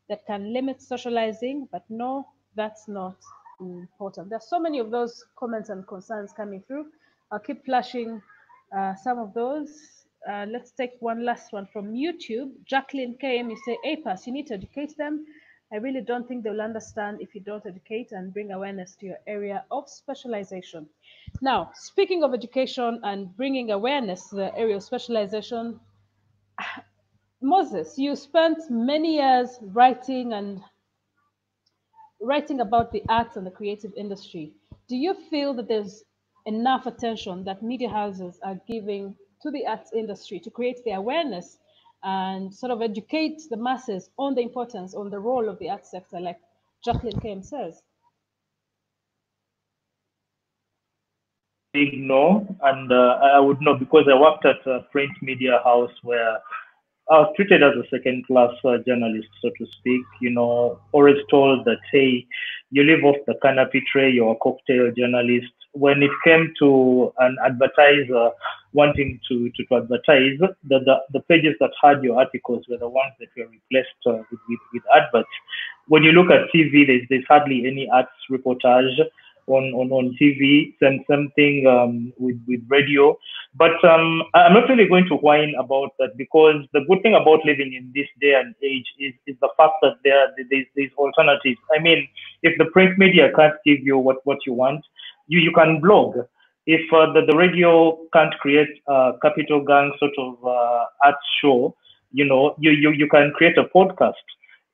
that can limit socializing, but no, that's not important. There's so many of those comments and concerns coming through. I'll keep flashing some of those. Let's take one last one from YouTube. Jacqueline KM, you say, APAS, you need to educate them. I really don't think they'll understand if you don't educate and bring awareness to your area of specialization. Now, speaking of education and bringing awareness to the area of specialization, Moses, you spent many years writing about the arts and the creative industry. Do you feel that there's enough attention that media houses are giving to the arts industry to create the awareness and sort of educate the masses on the importance, on the role of the arts sector, like Jacqueline Kim says? Big no, and I would know because I worked at a print media house where I was treated as a second-class journalist, so to speak. You know, always told that, hey, you live off the canopy tray, you're a cocktail journalist. When it came to an advertiser wanting to advertise, the pages that had your articles were the ones that were replaced with adverts. When you look at TV, there's hardly any arts reportage on TV, same thing with radio. But I'm not really going to whine about that, because the good thing about living in this day and age is the fact that there's alternatives. I mean, if the print media can't give you what you want, you can blog. If the radio can't create a Capital Gang sort of art show, you know, you can create a podcast.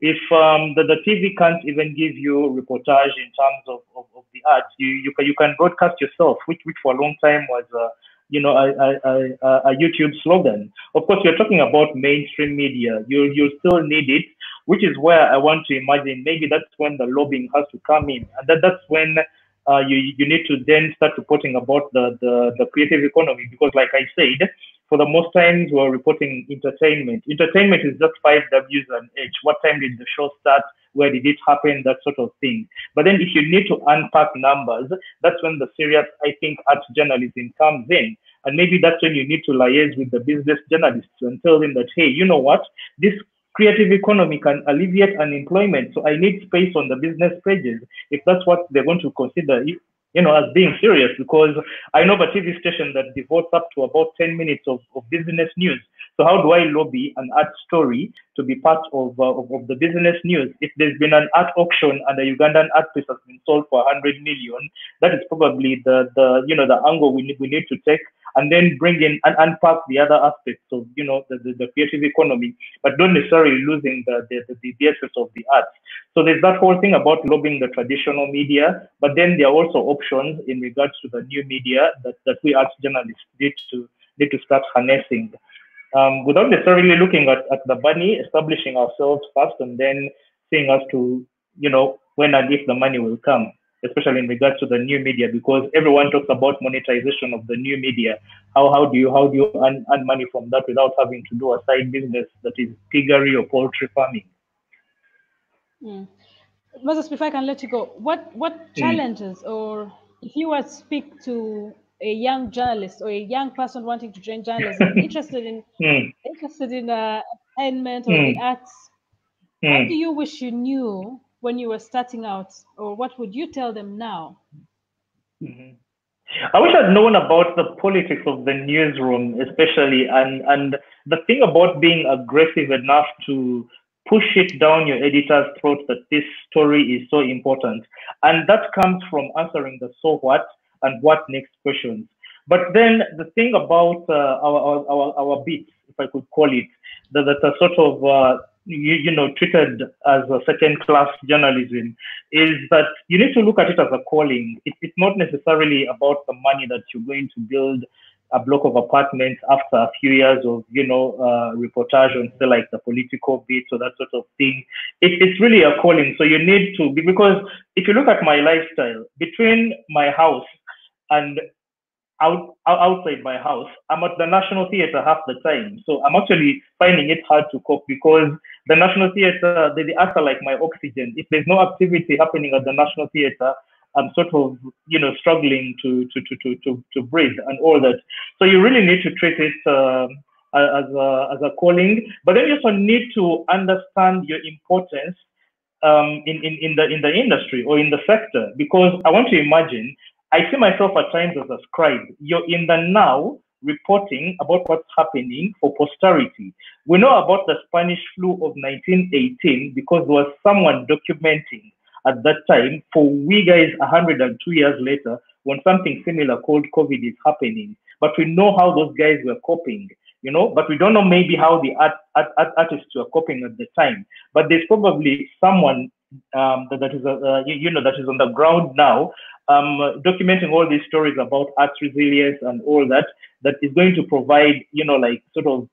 If the TV can't even give you reportage in terms of the arts, you can broadcast yourself, which for a long time was a YouTube slogan. Of course, you're talking about mainstream media. You still need it, which is where I want to imagine maybe that's when the lobbying has to come in, and that's when you need to then start reporting about the creative economy, because like I said, for the most times we're reporting entertainment. Entertainment is just 5 W's and H. What time did the show start? Where did it happen? That sort of thing. But then if you need to unpack numbers, that's when the serious, I think, art journalism comes in. And maybe that's when you need to liaise with the business journalists and tell them that, hey, you know what? This creative economy can alleviate unemployment. So I need space on the business pages if that's what they're going to consider, as being serious. Because I know of a TV station that devotes up to about 10 minutes of business news. So how do I lobby an art story to be part of the business news? If there's been an art auction and a Ugandan art piece has been sold for 100 million, that is probably the angle we need to take, and then bring in and unpack the other aspects of the creative economy, but don't necessarily losing the essence of the arts. So there's that whole thing about lobbying the traditional media, but then there are also options in regards to the new media that we arts journalists need to start harnessing. Without necessarily looking at the money, establishing ourselves first, and then seeing us to, when and if the money will come, especially in regards to the new media, because everyone talks about monetization of the new media. How do you earn money from that without having to do a side business that is piggery or poultry farming? Moses, before I can let you go, what challenges, or if you were to speak to a young journalist or a young person wanting to join journalism, interested in entertainment or the arts, what do you wish you knew when you were starting out, or what would you tell them now? I wish I'd known about the politics of the newsroom, especially, and the thing about being aggressive enough to push it down your editor's throat that this story is so important. And that comes from answering the so what and what next questions. But then the thing about our beats, if I could call it, that are sort of treated as a second-class journalism, is that you need to look at it as a calling. It's not necessarily about the money that you're going to build a block of apartments after a few years of reportage on, say, like the political beats or that sort of thing. It's really a calling. So you need to be, because if you look at my lifestyle between my house and outside my house, I'm at the National Theatre half the time. So I'm actually finding it hard to cope, because the National Theatre, the arts are like my oxygen. If there's no activity happening at the National Theatre, I'm sort of, struggling to breathe and all that. So you really need to treat it as a calling, but then you also need to understand your importance in the industry or in the sector, because I want to imagine, I see myself at times as a scribe. You're in the now reporting about what's happening for posterity. We know about the Spanish flu of 1918 because there was someone documenting at that time. For we guys 102 years later, when something similar called COVID is happening, but we know how those guys were coping. But we don't know maybe how the artists were coping at the time. But there's probably someone that is that is on the ground now, documenting all these stories about arts resilience and all that is going to provide, like sort of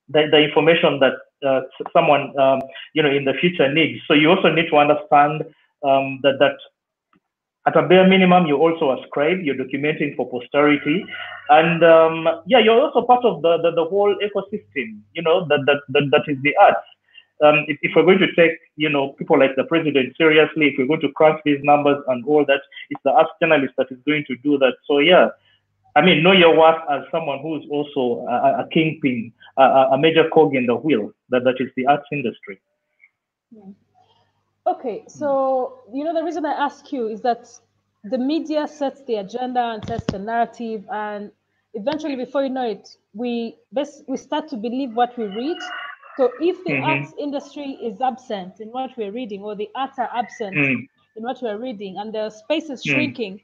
the information that someone in the future needs. So you also need to understand that at a bare minimum, you're also a scribe, you're documenting for posterity. And you're also part of the whole ecosystem, that is the arts. If we're going to take, people like the president seriously, if we're going to crunch these numbers and all that, it's the arts journalist that is going to do that. So yeah, I mean, know your worth as someone who is also a kingpin, a major cog in the wheel, that is the arts industry. Yeah. Okay, so the reason I ask you is that the media sets the agenda and sets the narrative, and eventually, before you know it, we start to believe what we read. So if the arts industry is absent in what we're reading, or the arts are absent in what we're reading, and the space is shrinking,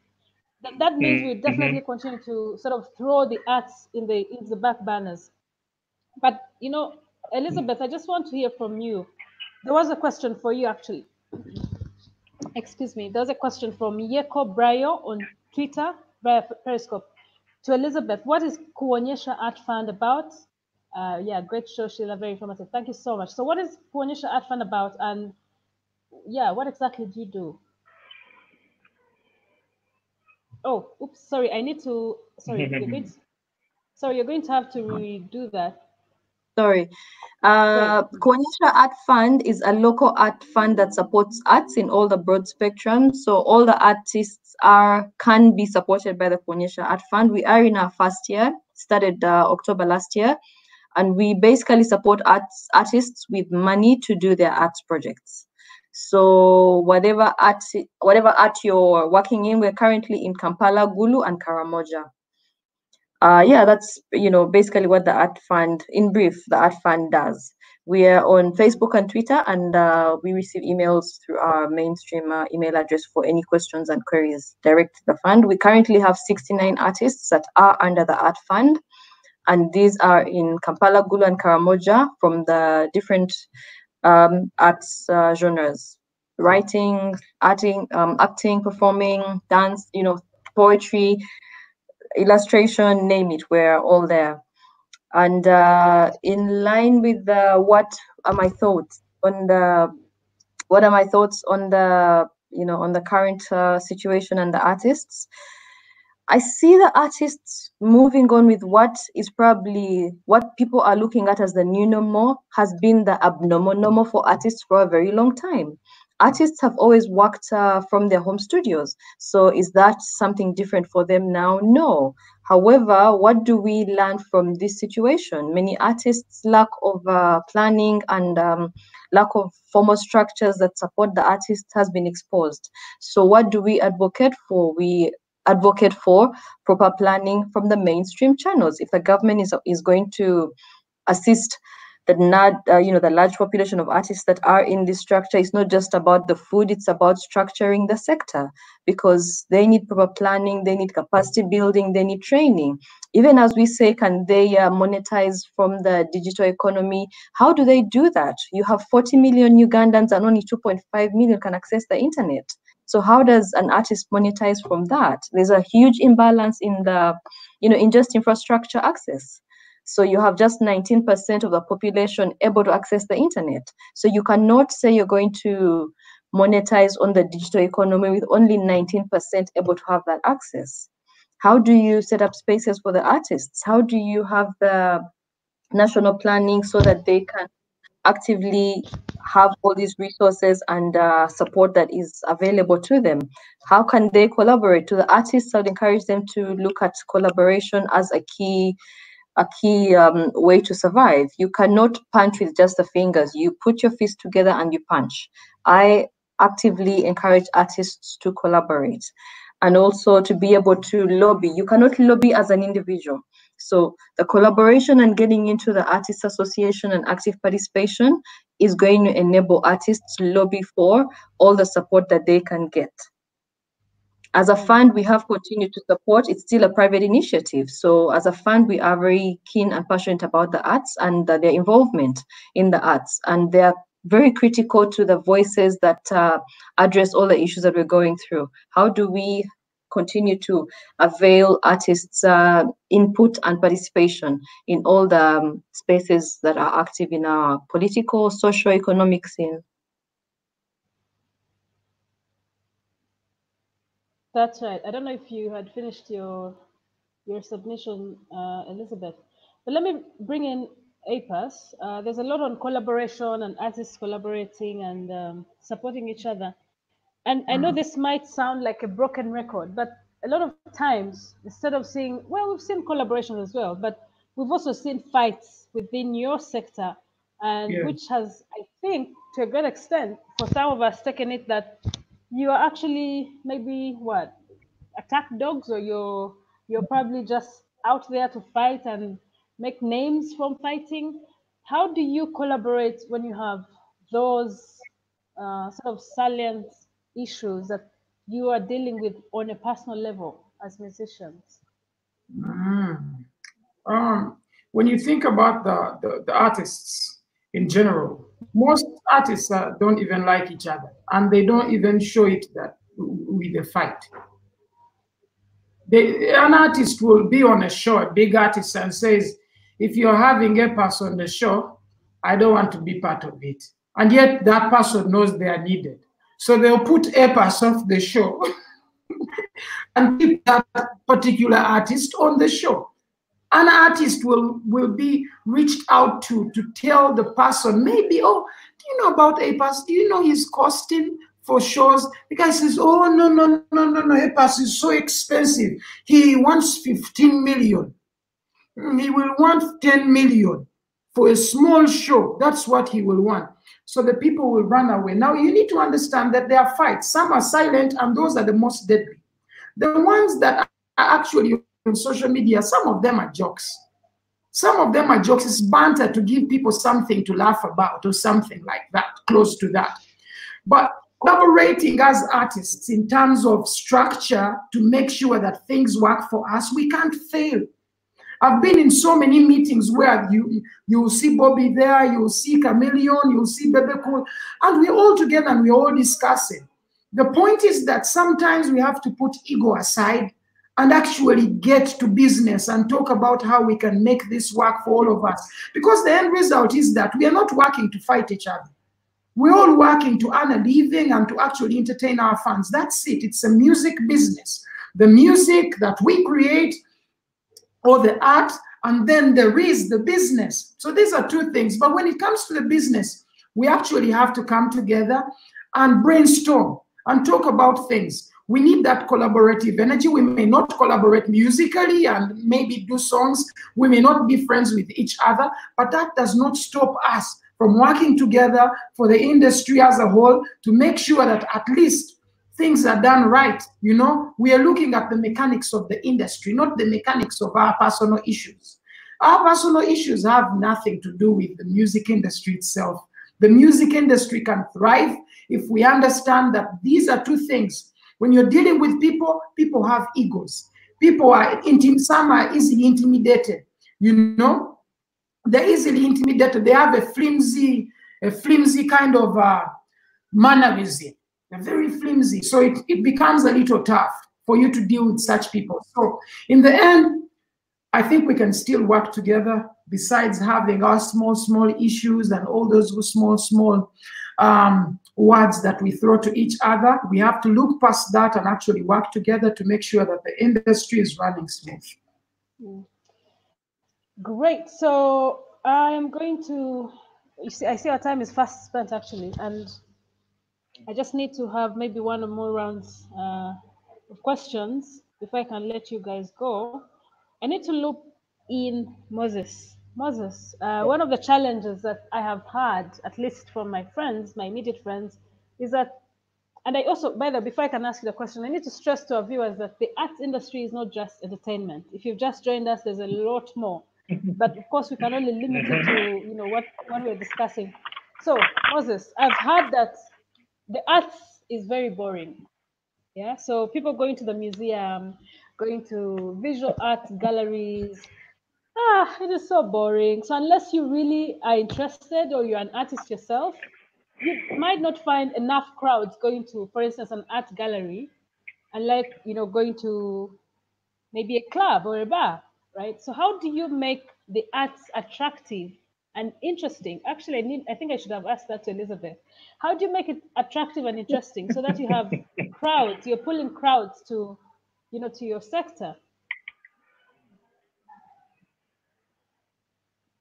then that means we definitely continue to sort of throw the arts in the back burners. But Elizabeth, I just want to hear from you. There was a question for you, actually. Excuse me. There's a question from Yeko Brayo on Twitter via Periscope to Elizabeth. What is Kuonyesha Art Fund about? Great show, Sheila. Very informative. Thank you so much. So, what is Kuonyesha Art Fund about? And what exactly do you do? Oh, oops, sorry. I need to. Sorry, So you're going to have to redo that. Sorry. Right. Kuonyesha Art Fund is a local art fund that supports arts in all the broad spectrum. So all the artists can be supported by the Kuonyesha Art Fund. We are in our first year, started October last year, and we basically support artists with money to do their arts projects. So whatever art you're working in, we're currently in Kampala, Gulu, and Karamoja. Yeah, that's basically what the Art Fund, in brief, the Art Fund does. We are on Facebook and Twitter, and we receive emails through our mainstream email address for any questions and queries direct to the fund. We currently have 69 artists that are under the Art Fund, and these are in Kampala, Gulu, and Karamoja from the different arts genres: writing, acting, performing, dance, poetry, illustration, name it, we're all there. And in line with what are my thoughts on the on the current situation and the artists, I see the artists moving on with what is probably what people are looking at as the new normal has been the abnormal normal for artists for a very long time. Artists have always worked from their home studios. So is that something different for them now? No. However, what do we learn from this situation? Many artists' lack of planning and lack of formal structures that support the artist has been exposed. So what do we advocate for? We advocate for proper planning from the mainstream channels. If the government is going to assist the large population of artists that are in this structure, it's not just about the food, it's about structuring the sector, because they need proper planning, they need capacity building, they need training. Even as we say, can they monetize from the digital economy? How do they do that? You have 40 million Ugandans and only 2.5 million can access the internet. So how does an artist monetize from that? There's a huge imbalance in the, in just infrastructure access. So you have just 19% of the population able to access the internet. So you cannot say you're going to monetize on the digital economy with only 19% able to have that access. How do you set up spaces for the artists? How do you have the national planning so that they can actively have all these resources and support that is available to them? How can they collaborate? To the artists, I would encourage them to look at collaboration as a key way to survive. You cannot punch with just the fingers. You put your fists together and you punch. I actively encourage artists to collaborate and also to be able to lobby. You cannot lobby as an individual. So the collaboration and getting into the Artists Association and active participation is going to enable artists to lobby for all the support that they can get. As a fund, we have continued to support. It's still a private initiative. So as a fund, we are very keen and passionate about the arts and their involvement in the arts. And they're very critical to the voices that address all the issues that we're going through. How do we continue to avail artists' input and participation in all the spaces that are active in our political, socio-economic scene? That's right. I don't know if you had finished your submission, Elizabeth, but let me bring in APAS. There's a lot on collaboration and artists collaborating and supporting each other. And I know this might sound like a broken record, but a lot of times, instead of seeing, well, we've seen collaboration as well, but we've also seen fights within your sector, and which has, I think, to a great extent, for some of us, taken it that you are actually maybe attack dogs, or you're probably just out there to fight and make names from fighting. How do you collaborate when you have those sort of salient issues that you are dealing with on a personal level as musicians? When you think about the artists in general, most artists don't even like each other, and they don't even show it that with a fight. An artist will be on a show, a big artist, and says, if you're having a person on the show, I don't want to be part of it. And yet that person knows they are needed. So they'll put a person off the show and keep that particular artist on the show. An artist will be reached out to tell the person, maybe, oh, do you know about APAS? Do you know his costing for shows? The guy says, oh, no, APAS is so expensive. He wants 15 million. He will want 10 million for a small show. That's what he will want. So the people will run away. Now, you need to understand that there are fights. Some are silent, and those are the most deadly. The ones that are actually on social media, some of them are jokes. Some of them are jokes. It's banter to give people something to laugh about or something like that, close to that. But collaborating as artists in terms of structure to make sure that things work for us, we can't fail. I've been in so many meetings where you'll see Bobby there, you'll see Chameleon, you'll see Bebe Cool, and we're all together and we're all discussing. The point is that sometimes we have to put ego aside and actually get to business and talk about how we can make this work for all of us. Because the end result is that we are not working to fight each other. We're all working to earn a living and to actually entertain our fans. That's it. It's a music business. The music that we create, or the art, and then there is the business. So these are two things. But when it comes to the business, we actually have to come together and brainstorm and talk about things. We need that collaborative energy. We may not collaborate musically and maybe do songs. We may not be friends with each other, but that does not stop us from working together for the industry as a whole to make sure that at least things are done right. You know, we are looking at the mechanics of the industry, not the mechanics of our personal issues. Our personal issues have nothing to do with the music industry itself. The music industry can thrive if we understand that these are two things. When you're dealing with people, people have egos. People are, some are easily intimidated. You know, they're easily intimidated. They have a flimsy kind of mannerism. They're very flimsy. So it becomes a little tough for you to deal with such people. So in the end, I think we can still work together besides having our small issues and all those small words that we throw to each other. We have to look past that and actually work together to make sure that the industry is running smooth. Great. So I am going to, I see our time is fast spent actually, and I just need to have maybe one or more rounds of questions before I can let you guys go. I need to loop in Moses. Moses, one of the challenges that I have had, at least from my friends, my immediate friends, is that, and I also, by the way, before I can ask you the question, I need to stress to our viewers that the arts industry is not just entertainment. If you've just joined us, there's a lot more. But of course, we can only limit it to what we're discussing. So, Moses, I've heard that the arts is very boring. Yeah, so people going to the museum, going to visual art galleries, it is so boring. So unless you really are interested or you're an artist yourself, you might not find enough crowds going to, for instance, an art gallery, unlike going to maybe a club or a bar, right? So how do you make the arts attractive and interesting? Actually, I think I should have asked that to Elizabeth. How do you make it attractive and interesting so that you have crowds, you're pulling crowds to, to your sector?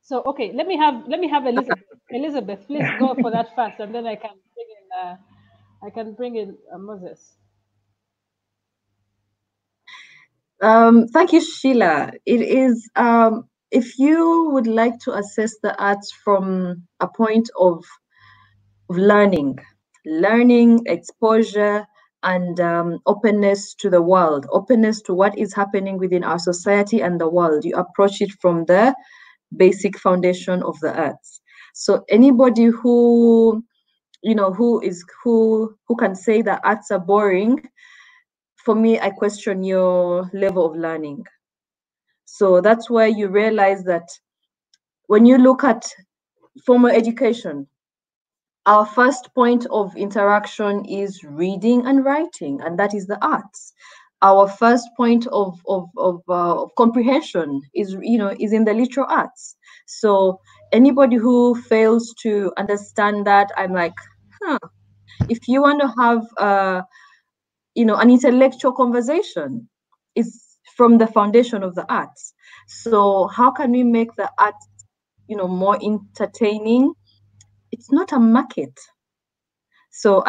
So okay, let me have Elizabeth. Elizabeth, please go for that first, and then I can bring in Moses. Thank you, Sheila. It is, if you would like to assess the arts from a point of learning, exposure, and openness to the world, openness to what is happening within our society and the world, you approach it from the basic foundation of the arts. So anybody who who can say that arts are boring, for me, I question your level of learning. So that's where you realize that when you look at formal education, our first point of interaction is reading and writing, and that is the arts. Our first point of comprehension is in the literal arts. So anybody who fails to understand that, I'm like, if you want to have an intellectual conversation, it's from the foundation of the arts. So how can we make the arts, more entertaining? It's not a market. So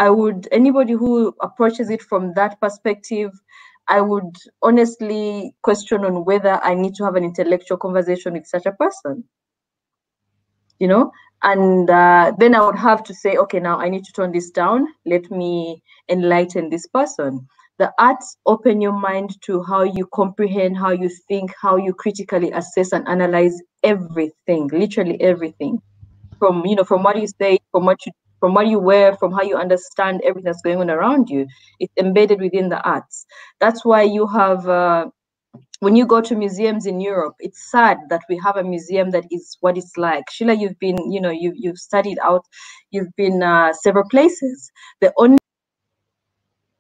anybody who approaches it from that perspective, I would honestly question on whether I need to have an intellectual conversation with such a person, and then I would have to say, okay, now I need to tone this down. Let me enlighten this person. The arts open your mind to how you comprehend, how you think, how you critically assess and analyze everything, literally everything, from what you say, from what you wear, from how you understand everything that's going on around you. It's embedded within the arts. That's why you have when you go to museums in Europe, it's sad that we have a museum that is what it's like. Sheila, you've been, you've studied out, you've been several places. The only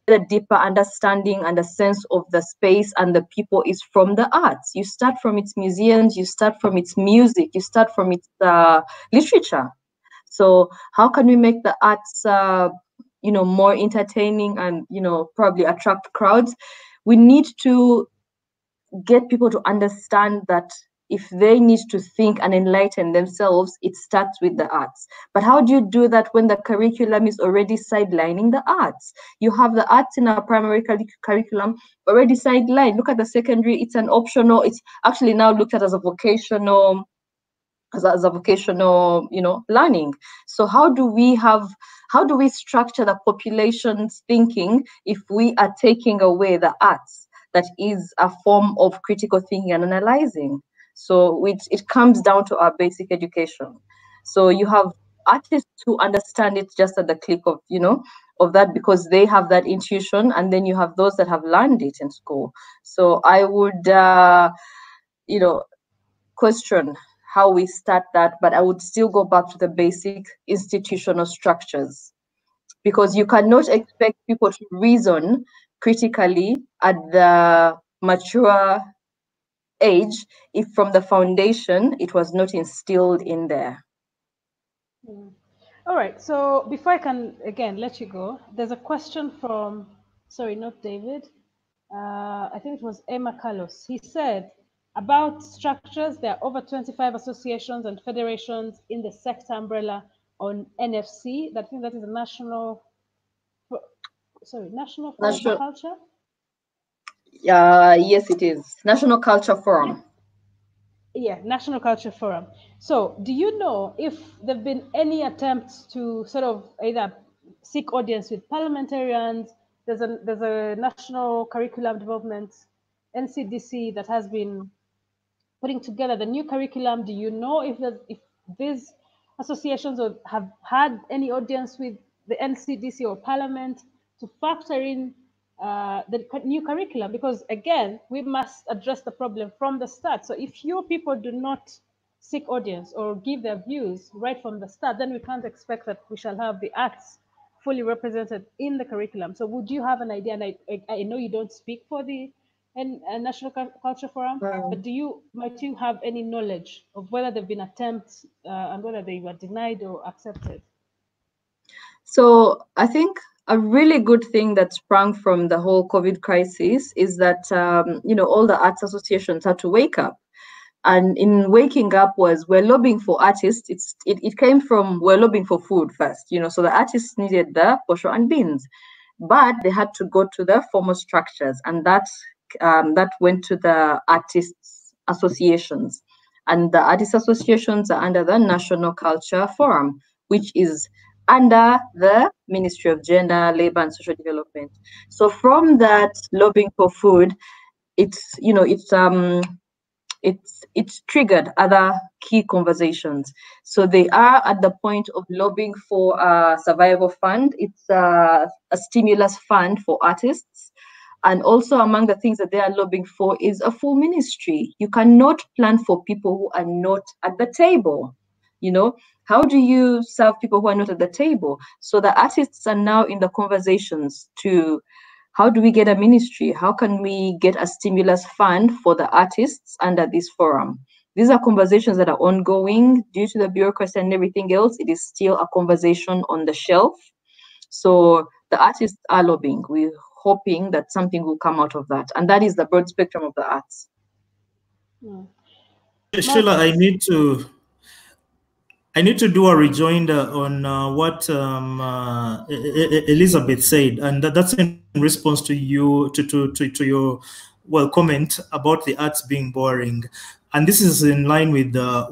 a deeper understanding and a sense of the space and the people is from the arts. You start from its museums, you start from its music, you start from its literature. So how can we make the arts, more entertaining and, probably attract crowds? We need to get people to understand that if they need to think and enlighten themselves, it starts with the arts. But how do you do that when the curriculum is already sidelining the arts? You have the arts in our primary curriculum already sidelined. Look at the secondary, it's an optional, it's actually now looked at as a vocational learning. So how do we structure the population's thinking if we are taking away the arts that is a form of critical thinking and analyzing? So it comes down to our basic education. So you have artists who understand it just at the click of of that, because they have that intuition, and then you have those that have learned it in school. So I would question how we start that, but I would still go back to the basic institutional structures, because you cannot expect people to reason critically at the mature age if from the foundation it was not instilled in there. All right. So before I can again let you go, there's a question from, sorry, not David. I think it was Emma Carlos. He said about structures, there are over 25 associations and federations in the sector umbrella on NFC. I think that is the National Forum for Culture. Yes, it is National Culture Forum. Yeah, National Culture Forum. So do you know if there have been any attempts to sort of either seek audience with parliamentarians? There's a National Curriculum Development, NCDC, that has been putting together the new curriculum. Do you know if these associations have had any audience with the NCDC or Parliament to factor in the new curriculum? Because again, we must address the problem from the start. So if your people do not seek audience or give their views right from the start, then we can't expect that we shall have the arts fully represented in the curriculum. So would you have an idea? And I know you don't speak for the National Culture Forum, but might you have any knowledge of whether there have been attempts and whether they were denied or accepted? So I think a really good thing that sprang from the whole COVID crisis is that all the arts associations had to wake up. And in waking up was, we're lobbying for artists. It came from, we're lobbying for food first, so the artists needed the posho and beans, but they had to go to the formal structures, and that went to the artists associations, and the artists associations are under the National Culture Forum, which is under the Ministry of Gender, Labor and Social Development. So from that lobbying for food, it's triggered other key conversations. So they are at the point of lobbying for a survival fund. It's a stimulus fund for artists. And also among the things that they are lobbying for is a full ministry. You cannot plan for people who are not at the table. How do you serve people who are not at the table? So the artists are now in the conversations to, how do we get a ministry? How can we get a stimulus fund for the artists under this forum? These are conversations that are ongoing. Due to the bureaucracy and everything else, it is still a conversation on the shelf. So the artists are lobbying. We're hoping that something will come out of that. And that is the broad spectrum of the arts. Sheila, I need to do a rejoinder on what Elizabeth said, and that's in response to you to your comment about the arts being boring. And this is in line with do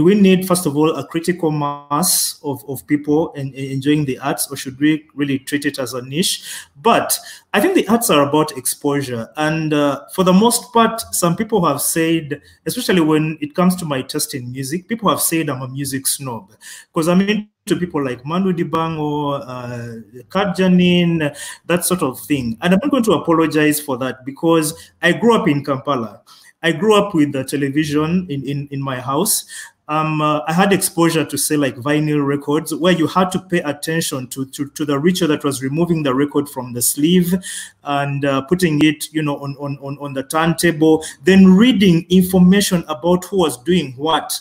we need, first of all, a critical mass of people enjoying the arts, or should we really treat it as a niche? But I think the arts are about exposure. And for the most part, some people have said, especially when it comes to my taste in music, people have said I'm a music snob because I'm into people like Manu Dibango, Kat Janine, that sort of thing. And I'm not going to apologize for that because I grew up in Kampala. I grew up with the television in my house. I had exposure to, say, like vinyl records, where you had to pay attention to the ritual that was removing the record from the sleeve and putting it, on the turntable, then reading information about who was doing what,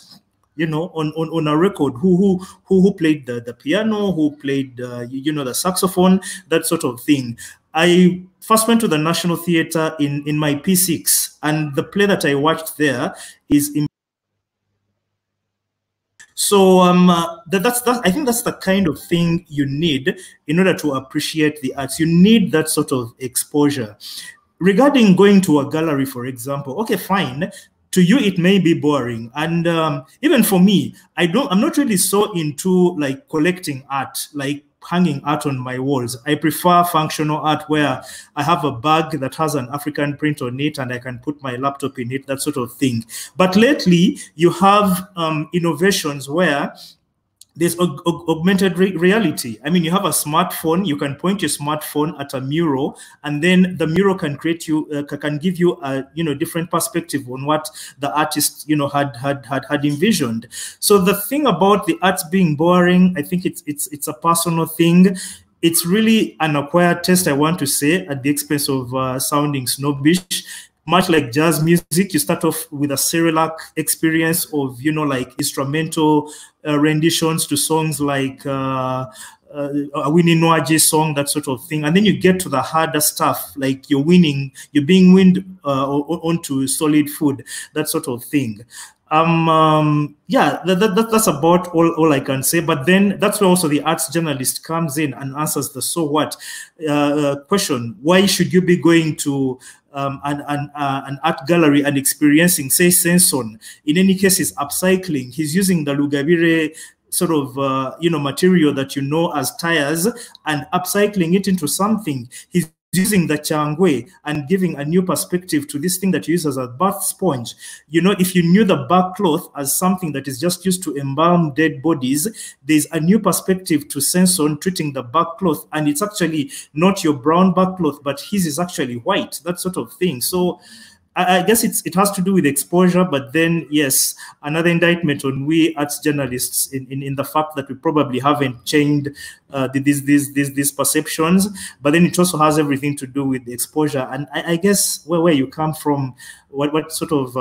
on a record, who played the piano, who played, the saxophone, that sort of thing. I first went to the National Theatre in my P6, and the play that I watched there is in. So I think that's the kind of thing you need in order to appreciate the arts. You need that sort of exposure. Regarding going to a gallery, for example, okay, fine. To you, it may be boring, and even for me, I'm not really so into like collecting art, like hanging art on my walls. I prefer functional art where I have a bag that has an African print on it and I can put my laptop in it, that sort of thing. But lately, you have innovations where there's augmented reality. I mean, you have a smartphone, you can point your smartphone at a mural, and then the mural can can give you a different perspective on what the artist had envisioned. So the thing about the arts being boring, I think it's a personal thing. It's really an acquired taste, I want to say, at the expense of sounding snobbish. Much like jazz music, you start off with a Cyrillac experience of, like instrumental renditions to songs like a Winnie Noaji song, that sort of thing. And then you get to the harder stuff, like you're being weaned onto solid food, that sort of thing. That's about all I can say. But then that's where also the arts journalist comes in and answers the so what question. Why should you be going to an art gallery and experiencing, say, Senson? In any case, he's upcycling. He's using the Lugabire sort of material that as tires and upcycling it into something. He's using the changwe and giving a new perspective to this thing that you use as a bath sponge. If you knew the back cloth as something that is just used to embalm dead bodies, there's a new perspective to Senson treating the back cloth, and it's actually not your brown back cloth, but his is actually white, that sort of thing. So I guess it has to do with exposure, but then, yes, another indictment on we arts journalists in the fact that we probably haven't changed these perceptions, but then it also has everything to do with the exposure. And I guess where you come from, what sort of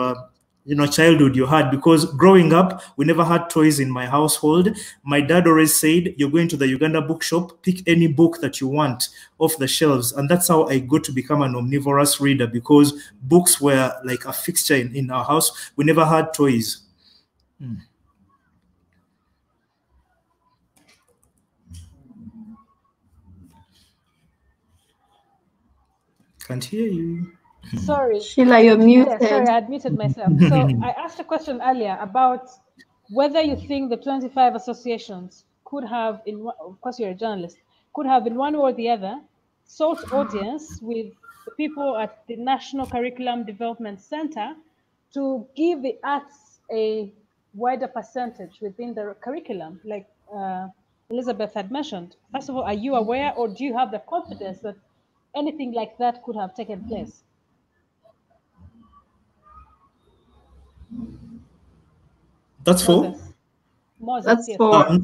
childhood you had, because growing up, we never had toys in my household. My dad always said, you're going to the Uganda bookshop, pick any book that you want off the shelves. And that's how I got to become an omnivorous reader, because books were like a fixture in our house. We never had toys. Can't hear you. Sorry. Sheila, you're muted. Yeah, sorry, I had muted myself. So I asked a question earlier about whether you think the 25 associations could have, of course you're a journalist, could have in one way or the other sought audience with the people at the National Curriculum Development Center to give the arts a wider percentage within the curriculum, like Elizabeth had mentioned. First of all, are you aware, or do you have the confidence that anything like that could have taken place? That's for? Moses, That's yes. for.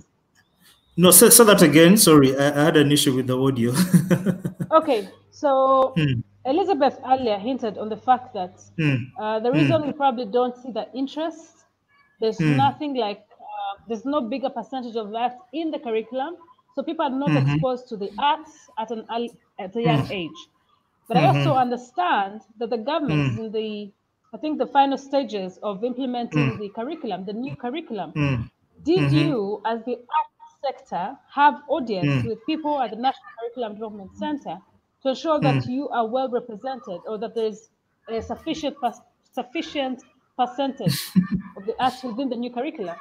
No, say that again. Sorry, I had an issue with the audio. Okay, so Elizabeth earlier hinted on the fact that the reason we probably don't see the interest, there's nothing like, there's no bigger percentage of that in the curriculum, so people are not exposed to the arts at a young age. But I also understand that the government is in the I think, the final stages of implementing the curriculum, the new curriculum. Did Mm-hmm. you, as the arts sector, have audience with people at the National Curriculum Development Center to ensure that you are well represented, or that there is a sufficient percentage of the arts within the new curriculum?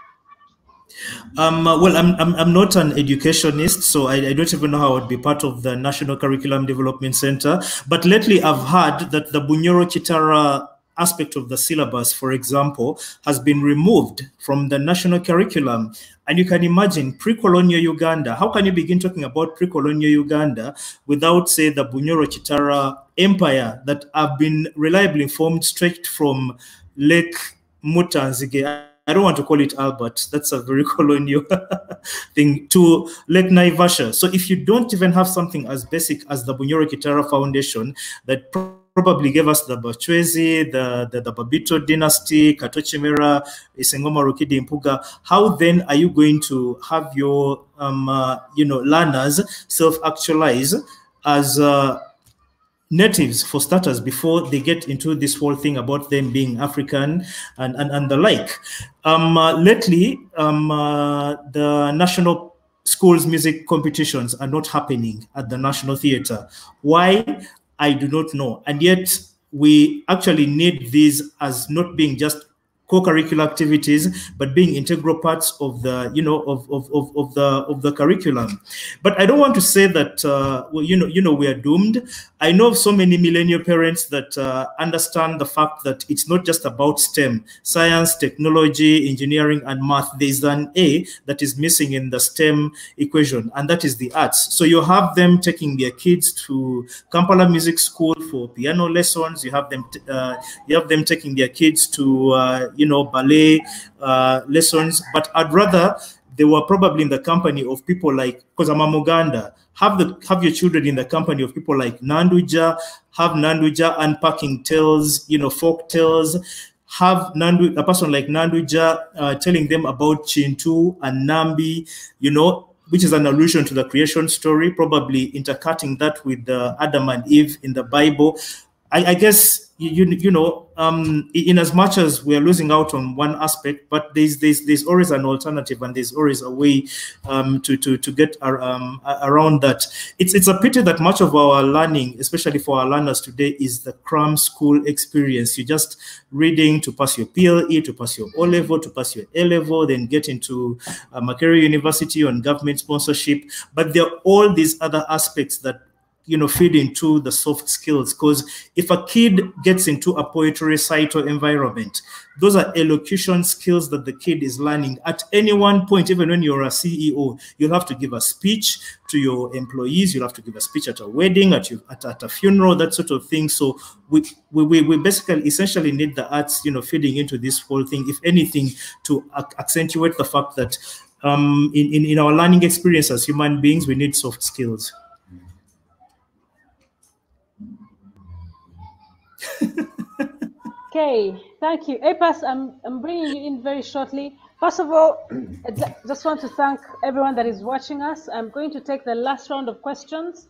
Well, I'm not an educationist, so I don't even know how I would be part of the National Curriculum Development Center. But lately, I've heard that the Bunyoro Chitara aspect of the syllabus, for example, has been removed from the national curriculum. And you can imagine pre-colonial Uganda. How can you begin talking about pre-colonial Uganda without, say, the Bunyoro Chitara Empire that have been reliably informed straight from Lake Mutanzige? I don't want to call it Albert. That's a very colonial thing, to Lake Naivasha. So if you don't even have something as basic as the Bunyoro Chitara Foundation that probably gave us the Bachwezi, the Babito dynasty, Katochimera, Isengoma Rukidi Mpuga, how then are you going to have your learners self-actualize as natives, for starters, before they get into this whole thing about them being African and the like? Lately, the national schools music competitions are not happening at the National Theatre. Why? I do not know. And yet we actually need these as not being just co-curricular activities, but being integral parts of the, of the curriculum. But I don't want to say that, we are doomed. I know of so many millennial parents that understand the fact that it's not just about STEM, science, technology, engineering, and math. There's an A that is missing in the STEM equation, and that is the arts. So you have them taking their kids to Kampala Music School for piano lessons. You have them, taking their kids to, ballet lessons. But I'd rather they were probably in the company of people like, because I'm a Muganda, have your children in the company of people like Nanduja, have Nanduja unpacking tales, folk tales, have a person like Nanduja telling them about Chintu and Nambi, which is an allusion to the creation story, probably intercutting that with Adam and Eve in the Bible. I guess, in as much as we're losing out on one aspect, but there's always an alternative, and there's always a way to get around that. It's a pity that much of our learning, especially for our learners today, is the cram school experience. You're just reading to pass your PLE, to pass your O-level, to pass your A-level, then get into Makerere University on government sponsorship. But there are all these other aspects that feed into the soft skills, because if a kid gets into a poetry recital environment, those are elocution skills that the kid is learning at any one point. Even when you're a CEO, you'll have to give a speech to your employees, you'll have to give a speech at a wedding, at a funeral, that sort of thing. So we basically essentially need the arts, feeding into this whole thing, if anything, to accentuate the fact that in our learning experience as human beings, we need soft skills. Okay, thank you. APAS, I'm bringing you in very shortly. First of all, I just want to thank everyone that is watching us. I'm going to take the last round of questions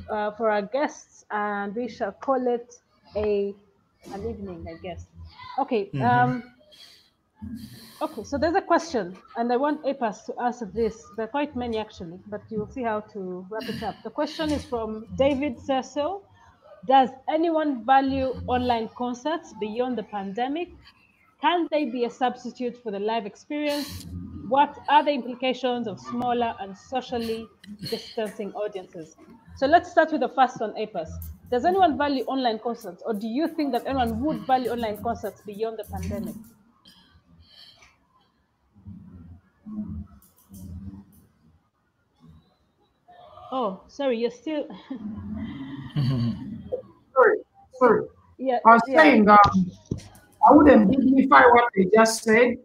for our guests, and we shall call it an evening, I guess. Okay. Okay, so there's a question, and I want APAS to answer this. There are quite many, actually, but you'll see how to wrap it up. The question is from David Cecil. Does anyone value online concerts beyond the pandemic? Can they be a substitute for the live experience? What are the implications of smaller and socially distancing audiences? So let's start with the first one, APAS. Does anyone value online concerts, or do you think that anyone would value online concerts beyond the pandemic? Oh, sorry, you're still... Sorry. Yeah, I was saying, I wouldn't dignify what they just said,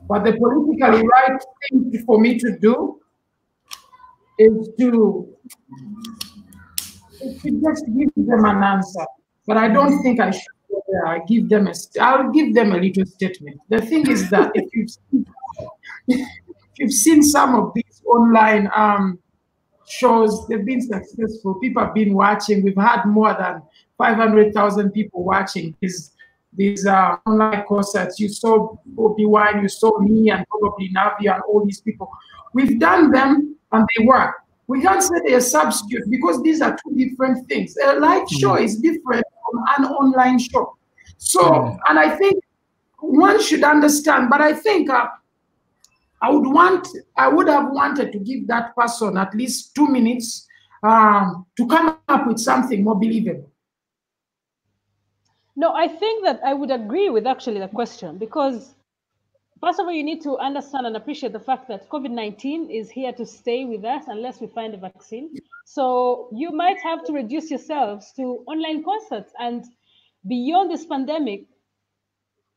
but the politically right thing for me to do is to just give them an answer. But I don't think I should I'll give them a little statement. The thing is that if you've seen some of these online shows, they've been successful. People have been watching. We've had more than 500,000 people watching these these online concerts. You saw Bobby Wine, you saw me, and probably Navi and all these people. We've done them and they work. We can't say they're a substitute because these are two different things. A live show is different from an online show. So, and I think one should understand, but I think I would have wanted to give that person at least 2 minutes to come up with something more believable. No, I think that I would agree with actually the question, because first of all, you need to understand and appreciate the fact that COVID-19 is here to stay with us unless we find a vaccine. So you might have to reduce yourselves to online concerts, and beyond this pandemic.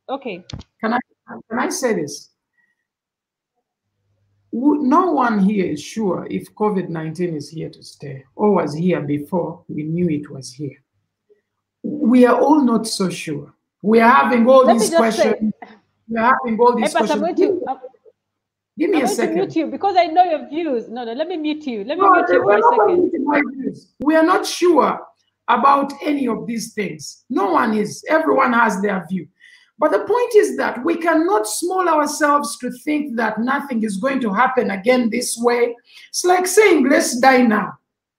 Okay. Can I say this? No one here is sure if COVID-19 is here to stay or was here before we knew it was here. We are all not so sure. We are having all these questions. We are having all these questions. Give me a second. I'm going to mute you because I know your views. No, let me mute you. Let me mute you for a second. We are not sure about any of these things. No one is. Everyone has their view. But the point is that we cannot small ourselves to think that nothing is going to happen again this way. It's like saying, let's die now.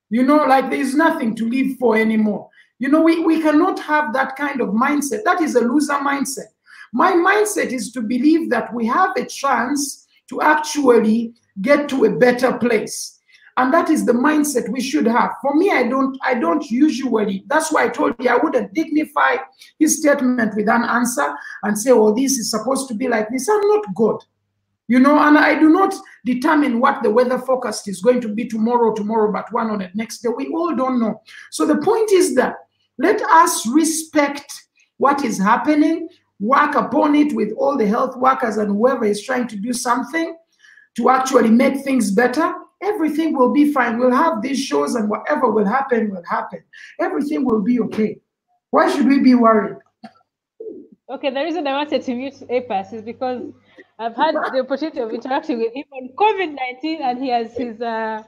You know, like there's nothing to live for anymore. You know, we cannot have that kind of mindset. That is a loser mindset. My mindset is to believe that we have a chance to actually get to a better place. And that is the mindset we should have. For me, I don't usually, that's why I told you I wouldn't dignify his statement with an answer and say, oh, this is supposed to be like this. I'm not God, you know, and I do not determine what the weather forecast is going to be tomorrow, but one on it next day. We all don't know. So the point is that let us respect what is happening, work upon it with all the health workers and whoever is trying to do something to actually make things better. Everything will be fine. We'll have these shows and whatever will happen, will happen. Everything will be okay. Why should we be worried? Okay, the reason I wanted to mute APAS is because I've had the opportunity of interacting with him on COVID-19 and he has his huge,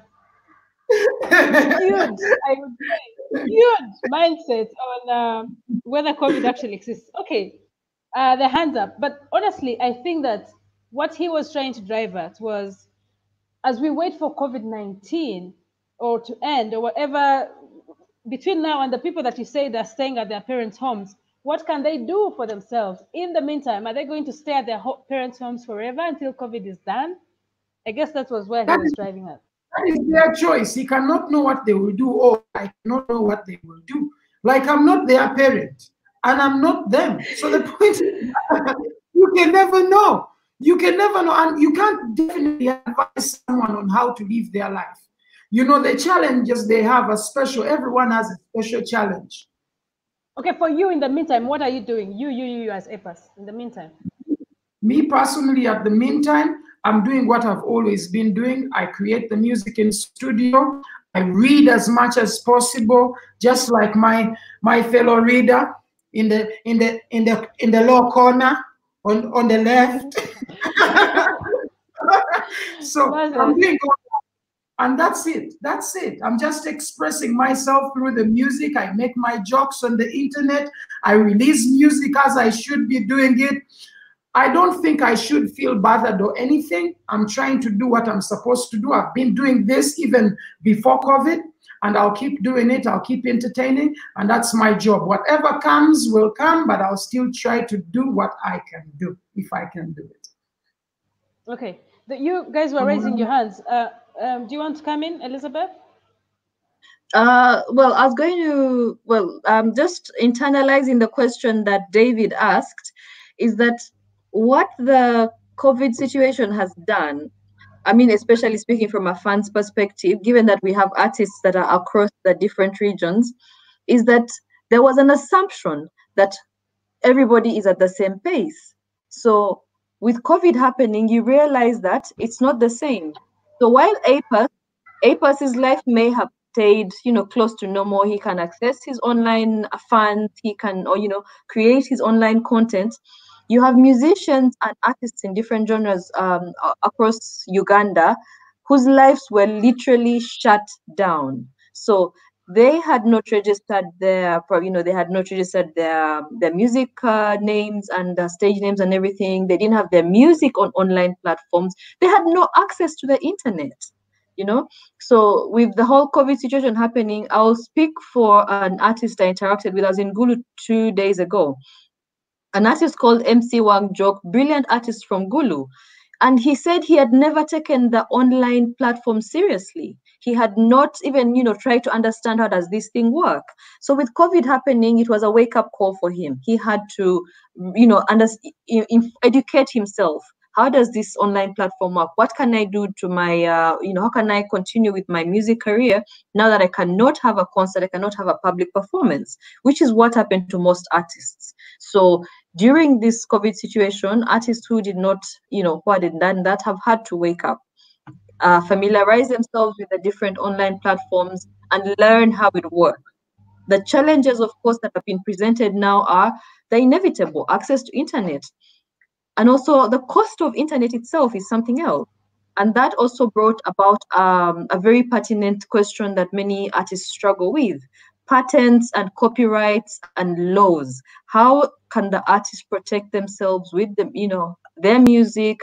I would say, huge mindset on whether COVID actually exists. Okay, the hands up. But honestly, I think that what he was trying to drive at was, as we wait for COVID-19 or to end or whatever, between now and the people that you say they're staying at their parents' homes, what can they do for themselves? In the meantime, are they going to stay at their parents' homes forever until COVID is done? I guess that was where he was driving at. That is their choice. He cannot know what they will do, or I cannot know what they will do. Like, I'm not their parent, and I'm not them. So the point is, you can never know. You can never know, and you can't definitely advise someone on how to live their life. You know, the challenges they have are special. Everyone has a special challenge. Okay, for you in the meantime, what are you doing? You as APAS in the meantime? Me personally, at the meantime, I'm doing what I've always been doing. I create the music in studio. I read as much as possible, just like my fellow reader in the lower corner on the left. So I'm doing all that. And that's it. That's it. I'm just expressing myself through the music. I make my jokes on the internet. I release music as I should be doing it. I don't think I should feel bothered or anything. I'm trying to do what I'm supposed to do. I've been doing this even before COVID, and I'll keep doing it. I'll keep entertaining, and that's my job. Whatever comes will come, but I'll still try to do what I can do, if I can do it. Okay. You guys were raising your hands. Do you want to come in, Elizabeth? Well, I was going to, just internalizing the question that David asked, is that what the COVID situation has done, I mean, especially speaking from a fan's perspective, given that we have artists that are across the different regions, is that there was an assumption that everybody is at the same pace. So with COVID happening, you realize that it's not the same. So while APAS's life may have stayed, close to normal, he can access his online fans, he can, create his online content. You have musicians and artists in different genres across Uganda whose lives were literally shut down. So they had not registered their, they had not registered their music names and stage names and everything. They didn't have their music on online platforms. They had no access to the internet, So with the whole COVID situation happening, I'll speak for an artist I interacted with. I was in Gulu 2 days ago. An artist called MC Wang Jok, brilliant artist from Gulu. And he said he had never taken the online platform seriously. He had not even, tried to understand how does this thing work. So with COVID happening, it was a wake-up call for him. He had to, educate himself. How does this online platform work? What can I do to my, how can I continue with my music career now that I cannot have a concert, I cannot have a public performance, which is what happened to most artists. So during this COVID situation, artists who did not, who hadn't done that have had to wake up, familiarize themselves with the different online platforms and learn how it works. The challenges, of course, that have been presented now are the inevitable access to internet. And also the cost of internet itself is something else. And that also brought about a very pertinent question that many artists struggle with: patents and copyrights and laws. How can the artists protect themselves with their music?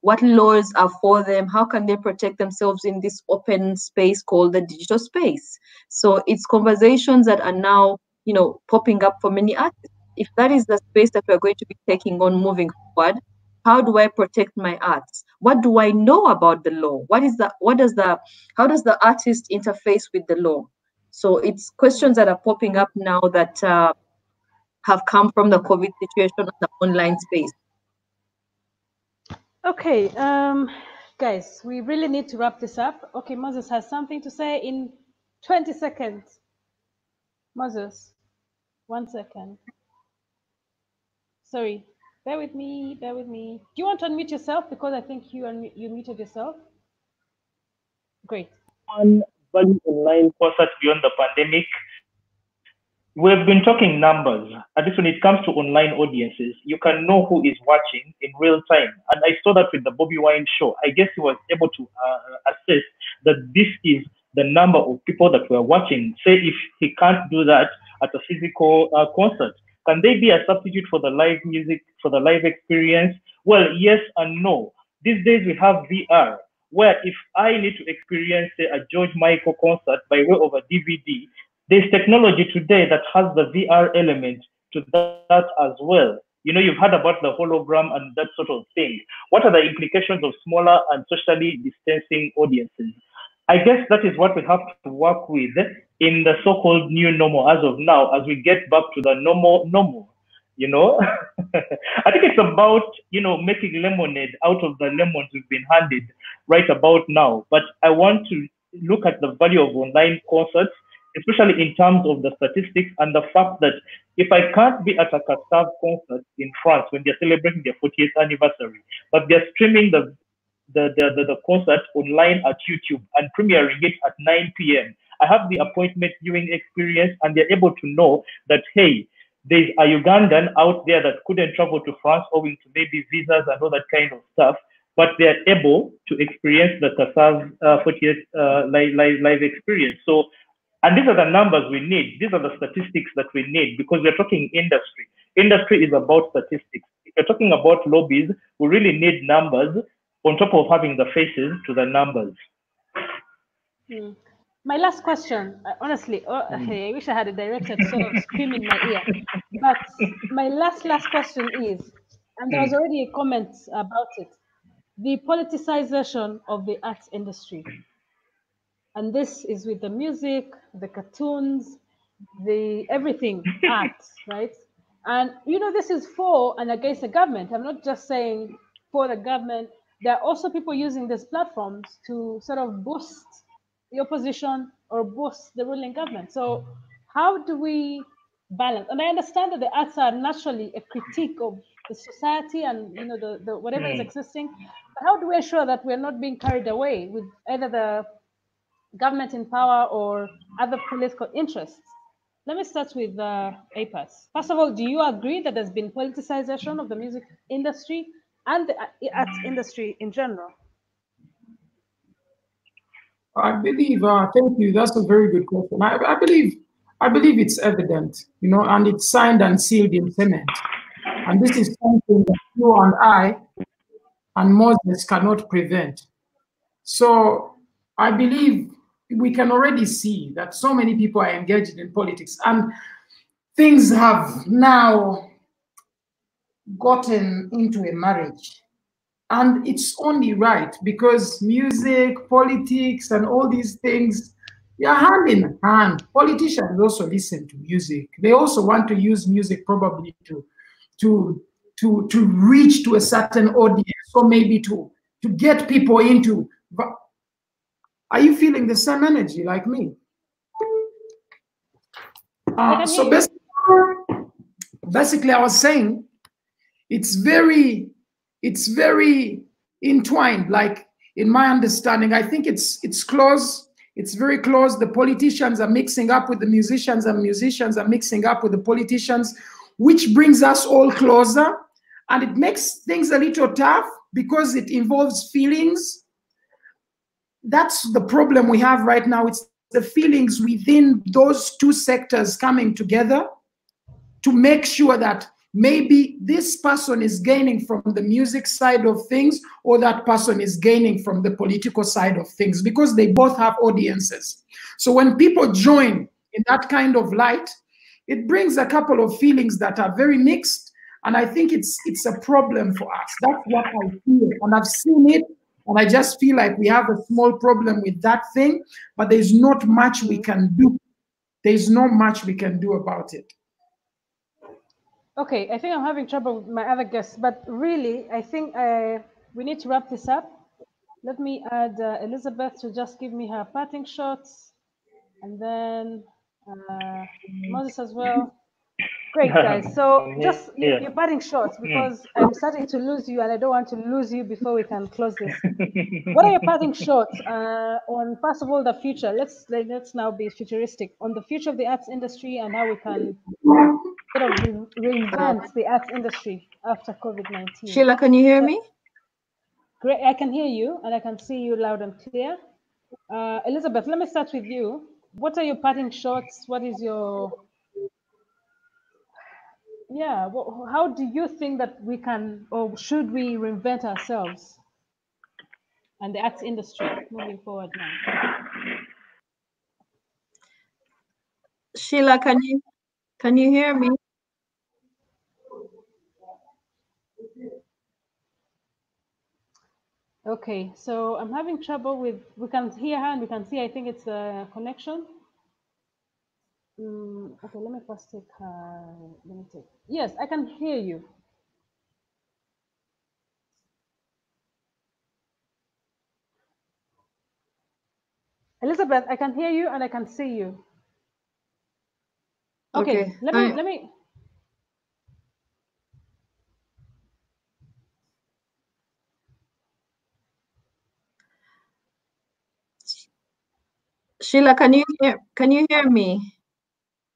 What laws are for them? How can they protect themselves in this open space called the digital space? So it's conversations that are now, popping up for many artists. If that is the space that we're going to be taking on moving forward, how do I protect my arts? What do I know about the law? How does the artist interface with the law? So it's questions that are popping up now that have come from the COVID situation and the online space. Okay, guys, we really need to wrap this up. Okay, Moses has something to say in 20 seconds. Moses, 1 second. Sorry, bear with me. Do you want to unmute yourself? Because I think you muted yourself. Great. One value online concert beyond the pandemic. We've been talking numbers. At least when it comes to online audiences, you can know who is watching in real time. And I saw that with the Bobby Wine show. I guess he was able to assess that this is the number of people that were watching. Say if he can't do that at a physical concert, can they be a substitute for the live music, for the live experience? Well, yes and no. These days we have VR, where if I need to experience, say, a George Michael concert by way of a DVD, there's technology today that has the VR element to that as well. You've heard about the hologram and that sort of thing. What are the implications of smaller and socially distancing audiences? I guess that is what we have to work with in the so-called new normal as of now, as we get back to the normal. I think it's about, making lemonade out of the lemons we've been handed right about now. But I want to look at the value of online concerts, especially in terms of the statistics and the fact that if I can't be at a Castab concert in France when they're celebrating their 40th anniversary, but they're streaming the concert online at YouTube and premiering it at 9 p.m., I have the appointment viewing experience, and they're able to know that, hey, there's a Ugandan out there that couldn't travel to France owing to maybe visas and all that kind of stuff, but they're able to experience the Kassav 40th live experience. So, and these are the numbers we need. These are the statistics that we need, because we're talking industry. Industry is about statistics. If you're talking about lobbies, we really need numbers on top of having the faces to the numbers. My last question, honestly, I wish I had a director to sort of scream in my ear. But my last question is, and there was already a comment about it, the politicization of the arts industry. And this is with the music, the cartoons, the everything, arts, right? And this is for and against the government. I'm not just saying for the government. There are also people using these platforms to sort of boost the opposition or boost the ruling government. So how do we balance? And I understand that the arts are naturally a critique of the society and the whatever is existing. But how do we ensure that we're not being carried away with either the government in power or other political interests? Let me start with APAS. First of all, do you agree that there's been politicization of the music industry and the arts industry in general? I believe, thank you. That's a very good question. I believe it's evident, you know, and it's signed and sealed in cement. And this is something that you and I and Moses cannot prevent. So I believe we can already see that so many people are engaged in politics, and things have now gotten into a marriage. And it's only right, because music, politics, and all these things, they are hand in hand. Politicians also listen to music. They also want to use music probably to reach to a certain audience, or maybe to get people into. Are you feeling the same energy like me? So basically, I was saying it's very entwined. Like, in my understanding, I think it's close. It's very close. The politicians are mixing up with the musicians, and musicians are mixing up with the politicians, which brings us all closer. And it makes things a little tough because it involves feelings. That's the problem we have right now. It's the feelings within those two sectors coming together to make sure that maybe this person is gaining from the music side of things, or that person is gaining from the political side of things, because they both have audiences. So when people join in that kind of light, it brings a couple of feelings that are very mixed. And I think it's a problem for us. That's what I feel. And I've seen it. And I just feel like we have a small problem with that thing, but there's not much we can do. There's not much we can do about it. Okay, I think I'm having trouble with my other guests, but really, I think we need to wrap this up. Let me add Elizabeth to just give me her parting shots, and then Moses as well. Great, guys. So just your parting shots, because I'm starting to lose you, and I don't want to lose you before we can close this. What are your parting shots on, first of all, the future? Let's now be futuristic on the future of the arts industry and how we can sort of reinvent the arts industry after COVID-19. Sheila, can you hear me? Great, I can hear you, and I can see you loud and clear. Elizabeth, let me start with you. What are your parting shots? What is your how do you think that we can, or should we, reinvent ourselves and the arts industry moving forward now? Sheila, can you hear me? Okay, so I'm having trouble with, we can hear her and we can see, I think it's a connection. Okay, let me first take her. Yes, I can hear you. Elizabeth, I can hear you and I can see you. Okay. Let me. Sheila, can you hear me?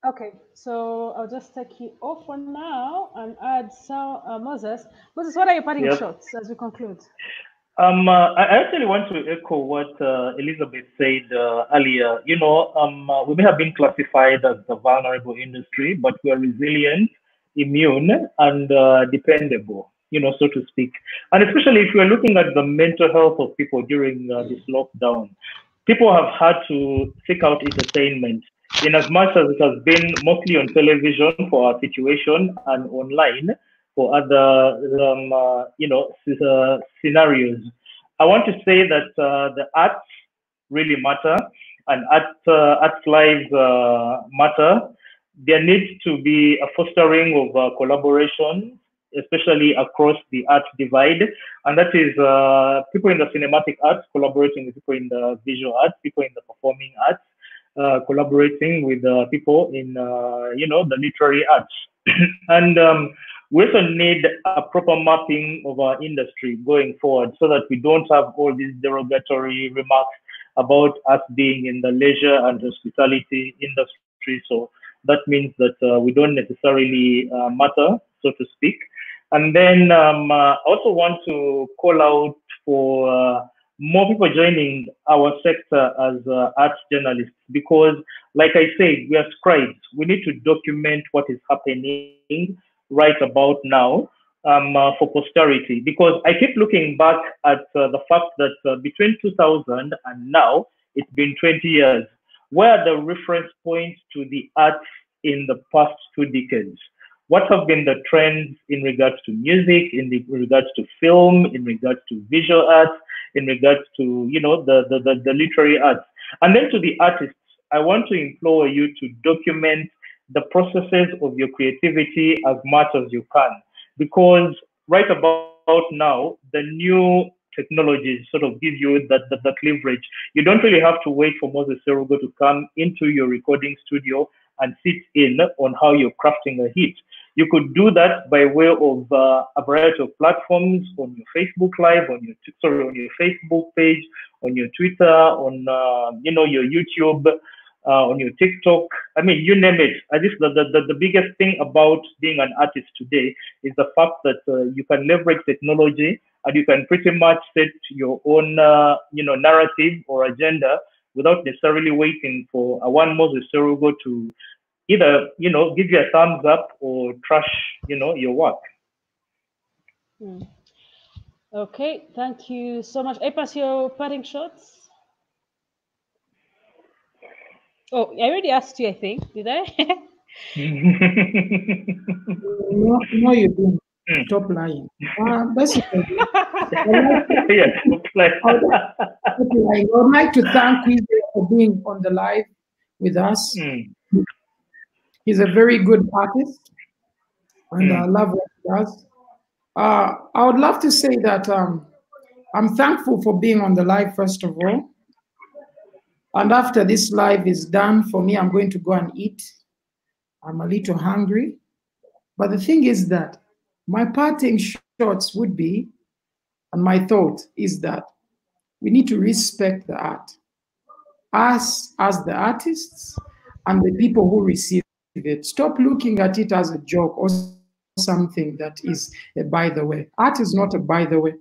Okay, so I'll just take you off for now and add Moses. Moses, what are your parting shots as we conclude? I actually want to echo what Elizabeth said earlier. You know, we may have been classified as a vulnerable industry, but we are resilient, immune, and dependable, you know, so to speak. And especially if we're looking at the mental health of people during this lockdown, people have had to seek out entertainment, in as much as it has been mostly on television for our situation and online for other, scenarios. I want to say that the arts really matter, and arts lives matter. There needs to be a fostering of collaboration, especially across the art divide, and that is people in the cinematic arts collaborating with people in the visual arts, people in the performing arts, collaborating with people in the literary arts. And we also need a proper mapping of our industry going forward, so that we don't have all these derogatory remarks about us being in the leisure and hospitality industry. So that means that we don't necessarily matter, so to speak. And then I also want to call out for more people joining our sector as arts journalists, because, like I said, we are scribes. We need to document what is happening right about now, for posterity. Because I keep looking back at the fact that between 2000 and now, it's been 20 years. Where are the reference points to the arts in the past 2 decades? What have been the trends in regards to music, in regards to film, in regards to visual arts, in regards to, you know, the literary arts? And then to the artists, I want to implore you to document the processes of your creativity as much as you can, because right about now, the new technologies sort of give you that leverage. You don't really have to wait for Moses Serugo to come into your recording studio and sit in on how you're crafting a hit. You could do that by way of a variety of platforms, on your Facebook Live, on your Facebook page, on your Twitter, on your YouTube, on your TikTok. I mean, you name it. I think the biggest thing about being an artist today is the fact that you can leverage technology and you can pretty much set your own narrative or agenda without necessarily waiting for a one Moses Serugo to either give you a thumbs up or trash your work. Okay, thank you so much. Epas, your parting shots. Oh, I already asked you, I think. Did I? No, you didn't. Stop lying. Basically, yes, I would like to thank Wize for being on the live with us. He's a very good artist, and I love what he does. I would love to say that I'm thankful for being on the live, first of all. And after this live is done, for me, I'm going to go and eat. I'm a little hungry. But the thing is that my parting shots would be, and my thought is that we need to respect the art. Us as the artists and the people who receive it. Stop looking at it as a joke or something that is a by the way. Art is not a by the way.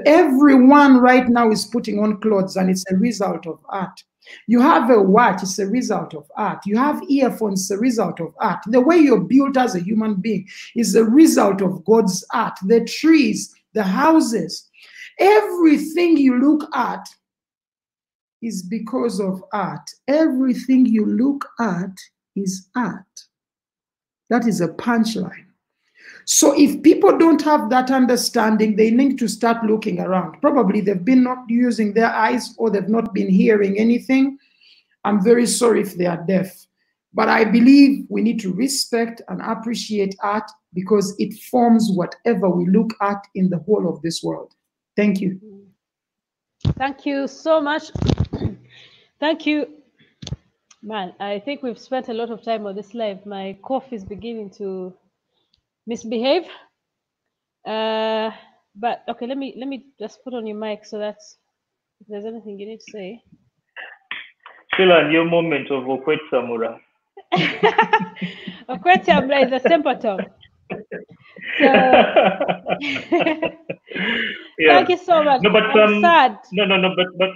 Everyone right now is putting on clothes and it's a result of art. You have a watch, it's a result of art. You have earphones, it's a result of art. The way you're built as a human being is a result of God's art. The trees, the houses, everything you look at is because of art. Everything you look at is art. That is a punchline. So if people don't have that understanding, they need to start looking around. Probably they've been not using their eyes or they've not been hearing anything. I'm very sorry if they are deaf. But I believe we need to respect and appreciate art because it forms whatever we look at in the whole of this world. Thank you. Thank you so much. Thank you. Man, I think we've spent a lot of time on this live. My cough is beginning to misbehave. But okay, let me just put on your mic so that if there's anything you need to say. Sheila, your moment of Okwet Samura. Okwet Samura is a simple tongue. So, yeah. Thank you so much. No, but I'm sad. No, but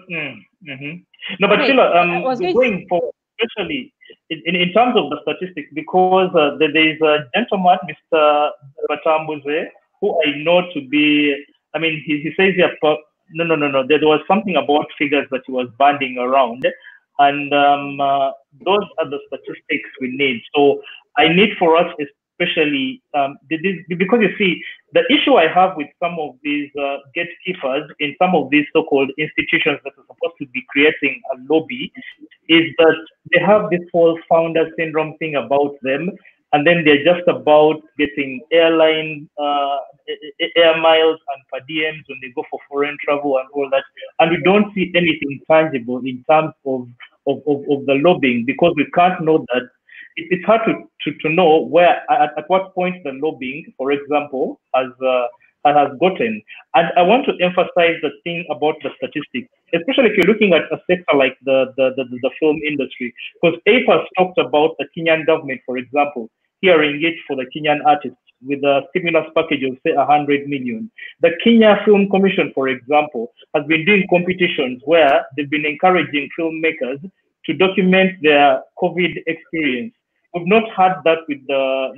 Okay, Sheila, going forward, especially in terms of the statistics, because there is a gentleman, Mr. Batambuze, who I know to be, I mean, he says here, no, there was something about figures that he was banding around, and those are the statistics we need. So I need for us, especially, because you see, the issue I have with some of these gatekeepers in some of these so-called institutions that are supposed to be creating a lobby is that they have this whole founder syndrome thing about them, and then they're just about getting airline air miles and per diems when they go for foreign travel and all that, and we don't see anything tangible in terms of the lobbying, because we can't know that. It's hard to know where at what point the lobbying, for example, has gotten. And I want to emphasize the thing about the statistics, especially if you're looking at a sector like the film industry, because APAS talked about the Kenyan government, for example, hearing it for the Kenyan artists. with a stimulus package of say 100 million. The Kenya Film Commission, for example, has been doing competitions where they've been encouraging filmmakers to document their COVID experience. We've not had that with the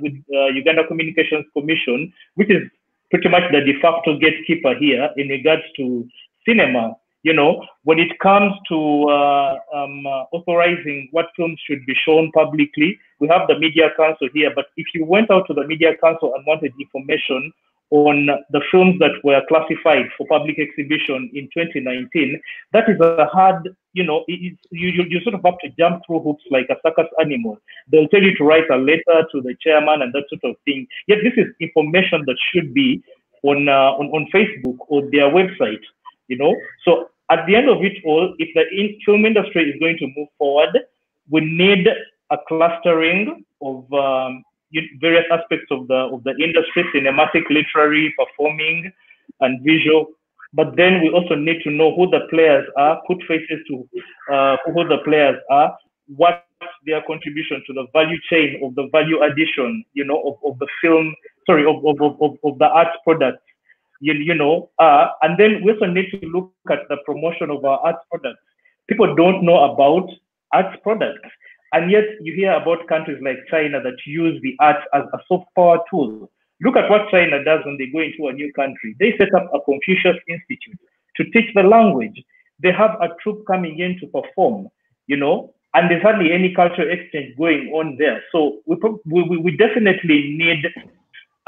Uganda Communications Commission, which is pretty much the de facto gatekeeper here in regards to cinema. You know, when it comes to authorizing what films should be shown publicly, we have the Media Council here. But if you went out to the Media Council and wanted information on the films that were classified for public exhibition in 2019, that is a hard, you know, you sort of have to jump through hoops like a circus animal. They'll tell you to write a letter to the chairman and that sort of thing. Yet this is information that should be on Facebook or their website, you know. So at the end of it all, if the film industry is going to move forward, we need a clustering of various aspects of the industry: cinematic, literary, performing, and visual. But then we also need to know who the players are, put faces to who the players are, what their contribution to the value chain of the value addition, you know, of the film, sorry, of the art product, you know, and then we also need to look at the promotion of our art products. People don't know about art products. And yet you hear about countries like China that use the arts as a soft power tool. Look at what China does when they go into a new country. They set up a Confucius Institute to teach the language. They have a troupe coming in to perform, you know, and there's hardly any cultural exchange going on there. So we definitely need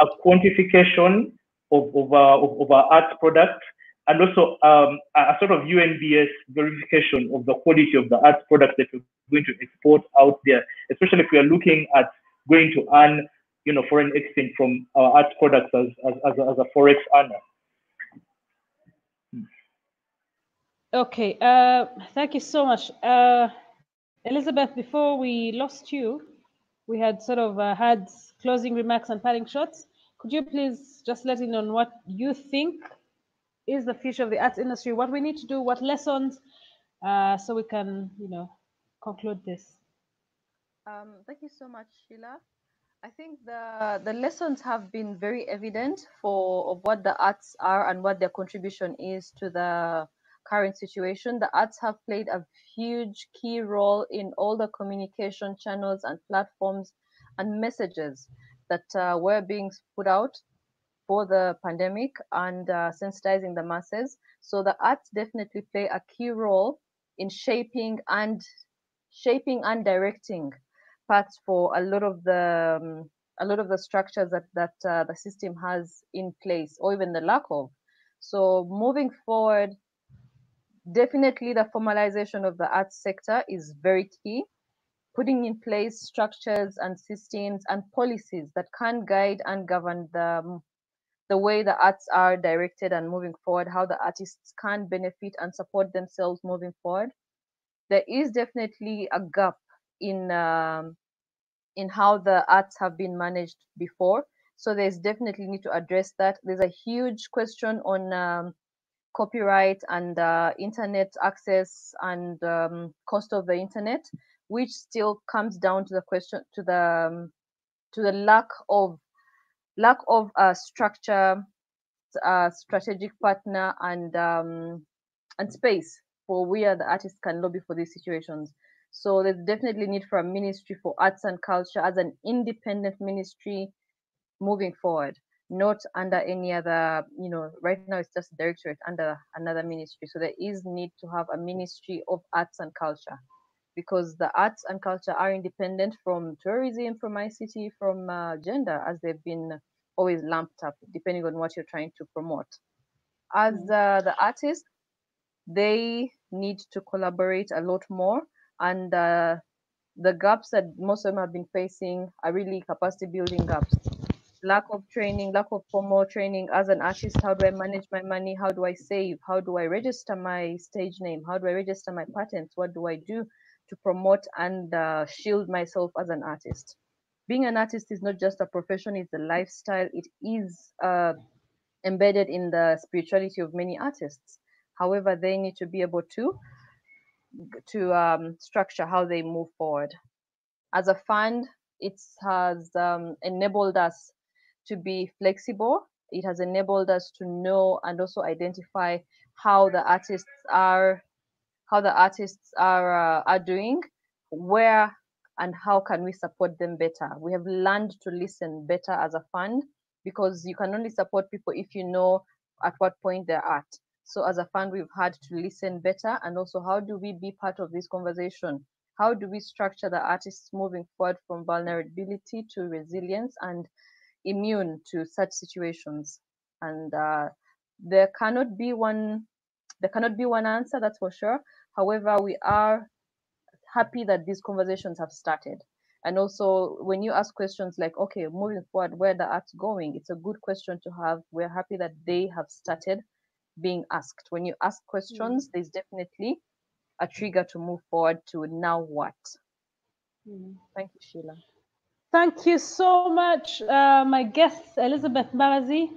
a quantification of our art product, and also a sort of UNBS verification of the quality of the art product that we're going to export out there, especially if we are looking at going to earn, you know, foreign exchange from our art products as a forex earner. Okay, thank you so much. Elizabeth, before we lost you, we had sort of had closing remarks and parting shots. Could you please just let in on what you think is the future of the arts industry, what we need to do, what lessons, so we can, you know, conclude this? Thank you so much, Sheila. I think the lessons have been very evident of what the arts are and what their contribution is to the current situation. The arts have played a huge key role in all the communication channels and platforms and messages that were being put out for the pandemic and sensitizing the masses. So the arts definitely play a key role in shaping and directing paths for a lot of the structures that the system has in place, or even the lack of. So moving forward, definitely the formalization of the arts sector is very key. Putting in place structures and systems and policies that can guide and govern the way the arts are directed and moving forward, how the artists can benefit and support themselves moving forward. There is definitely a gap in how the arts have been managed before. So there's definitely need to address that. There's a huge question on copyright and internet access and cost of the internet, which still comes down to the question to the lack of structure, strategic partner, and space for where the artists can lobby for these situations. So there's definitely need for a ministry for arts and culture as an independent ministry moving forward, not under any other, you know, right now it's just a directorate under another ministry. So there is need to have a ministry of arts and culture, because the arts and culture are independent from tourism, from ICT, from gender, as they've been always lumped up, depending on what you're trying to promote. As the artists, they need to collaborate a lot more, and the gaps that most of them have been facing are really capacity building gaps. Lack of training, lack of formal training. As an artist, how do I manage my money? How do I save? How do I register my stage name? How do I register my patents? What do I do to promote and shield myself as an artist? Being an artist is not just a profession, it's a lifestyle. It is embedded in the spirituality of many artists. However, they need to be able to structure how they move forward. As a fund, it has enabled us to be flexible. It has enabled us to know and also identify how the artists are doing, where and how can we support them better. We have learned to listen better as a fund, because you can only support people if you know at what point they're at. So as a fund, we've had to listen better, and also how do we be part of this conversation? How do we structure the artists moving forward from vulnerability to resilience and immune to such situations? And there cannot be one answer, that's for sure. However, we are happy that these conversations have started. And also, when you ask questions like, okay, moving forward, where the art's going, it's a good question to have. We're happy that they have started being asked. When you ask questions, there's definitely a trigger to move forward to now what. Thank you, Sheila. Thank you so much, my guest, Elizabeth Babazi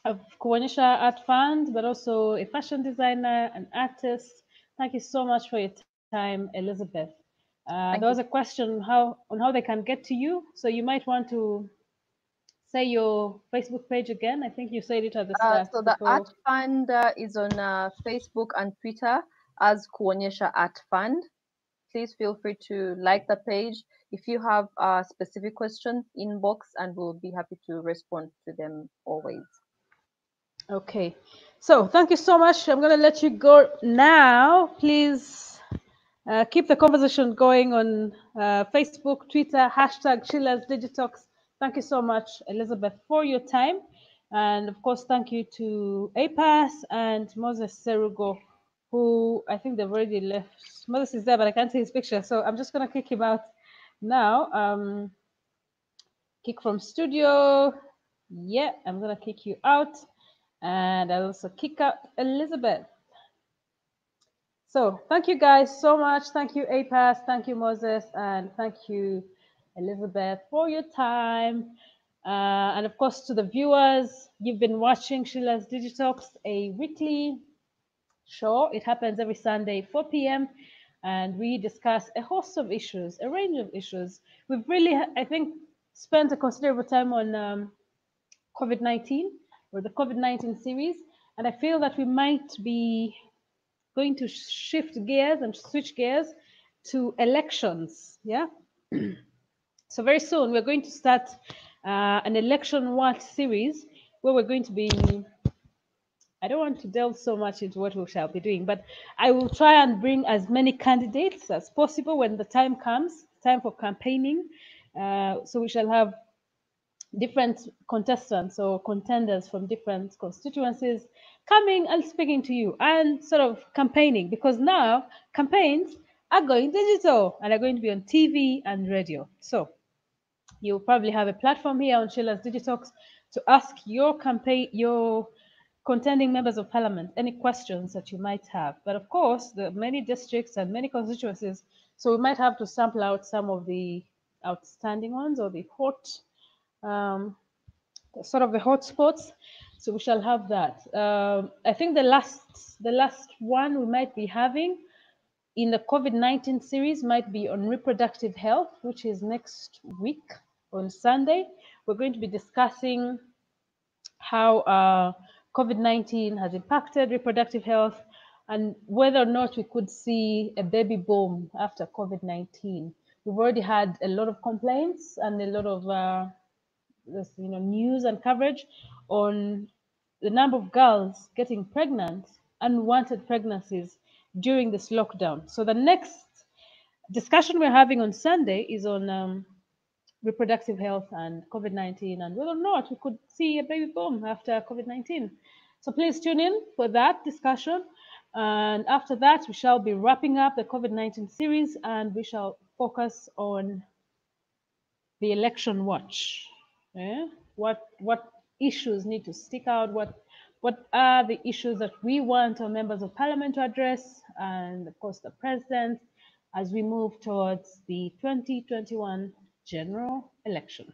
of Kuonyesha Art Fund, but also a fashion designer, an artist. Thank you so much for your time, Elizabeth. There was a question on how they can get to you. So you might want to say your Facebook page again. I think you said it at the start. So the Art Fund is on Facebook and Twitter as Kuonyesha Art Fund. Please feel free to like the page. If you have a specific question, inbox, and we'll be happy to respond to them always. Okay, so thank you so much. I'm going to let you go now. Please keep the conversation going on Facebook, Twitter, hashtag Sheila's Digitox. Thank you so much, Elizabeth, for your time. And of course, thank you to APAS and Moses Serugo, who I think they've already left. Moses is there, but I can't see his picture. So I'm just going to kick him out now. Kick from studio. Yeah, I'm going to kick you out. And I'll also kick out Elizabeth. So thank you guys so much. Thank you, APAS. Thank you, Moses. And thank you, Elizabeth, for your time. And of course, to the viewers, you've been watching Sheila's Digitox, a weekly show. It happens every Sunday, 4 p.m. And we discuss a host of issues, a range of issues. We've really, I think, spent a considerable time on COVID-19 or the COVID-19 series. And I feel that we might be going to shift gears and switch gears to elections. Yeah. So very soon we're going to start an election watch series where we're going to be, I don't want to delve so much into what we shall be doing, but I will try and bring as many candidates as possible when the time comes, time for campaigning. So we shall have different contestants or contenders from different constituencies coming and speaking to you and sort of campaigning, because now campaigns are going digital and are going to be on TV and radio. So you'll probably have a platform here on Sheila's Digitox to ask your contending members of parliament any questions that you might have. But of course, there are many districts and many constituencies, so we might have to sample out some of the outstanding ones or the hot sort of the hotspots. So we shall have that. I think the last one we might be having in the COVID-19 series might be on reproductive health, which is next week on Sunday. We're going to be discussing how COVID-19 has impacted reproductive health and whether or not we could see a baby boom after COVID-19. We've already had a lot of complaints and a lot of news and coverage on the number of girls getting pregnant, unwanted pregnancies during this lockdown. So the next discussion we're having on Sunday is on reproductive health and COVID-19 and whether or not we could see a baby boom after COVID-19. So please tune in for that discussion. And after that, we shall be wrapping up the COVID-19 series and we shall focus on the election watch. Yeah? What issues need to stick out? What are the issues that we want our members of parliament to address, and of course the president, as we move towards the 2021 general election.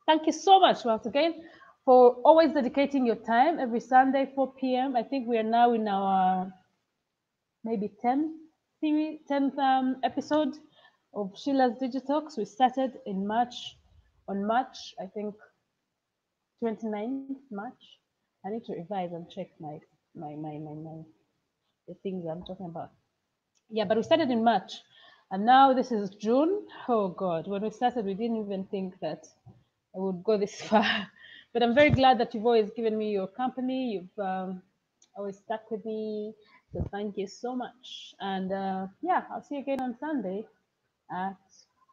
Thank you so much once again for always dedicating your time every Sunday, 4 p.m. I think we are now in our maybe 10th episode of Sheila's Digitox. We started in March, I think 29th March. I need to revise and check the things I'm talking about. Yeah, but we started in March, and now this is June. Oh God, when we started, we didn't even think that I would go this far. But I'm very glad that you've always given me your company. You've always stuck with me. So thank you so much. And yeah, I'll see you again on Sunday at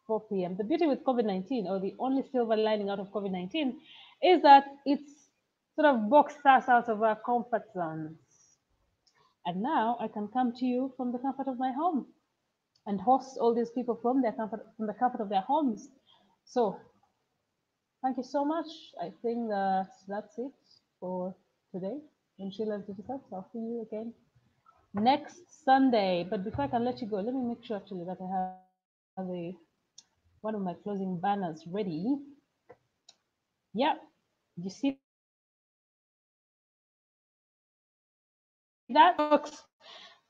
4 p.m. The beauty with COVID-19, or the only silver lining out of COVID-19, is that it's sort of boxed us out of our comfort zones. And now I can come to you from the comfort of my home and host all these people from the comfort of their homes. So thank you so much. I think that's it for today in Sheila's Digital. I'll see you again next Sunday. But before I can let you go, let me make sure actually that I have one of my closing banners ready. Yeah, you see that?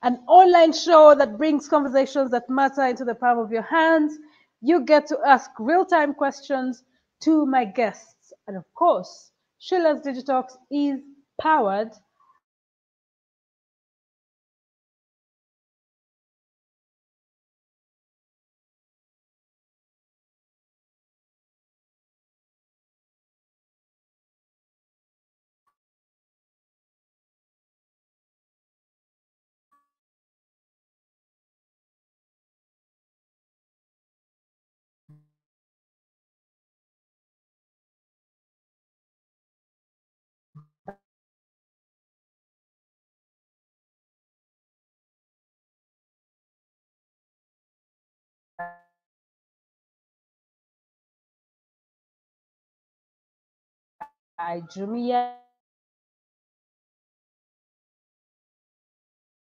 An online show that brings conversations that matter into the palm of your hands. You get to ask real-time questions to my guests. And of course, Sheila's Digitalks is powered by Jumia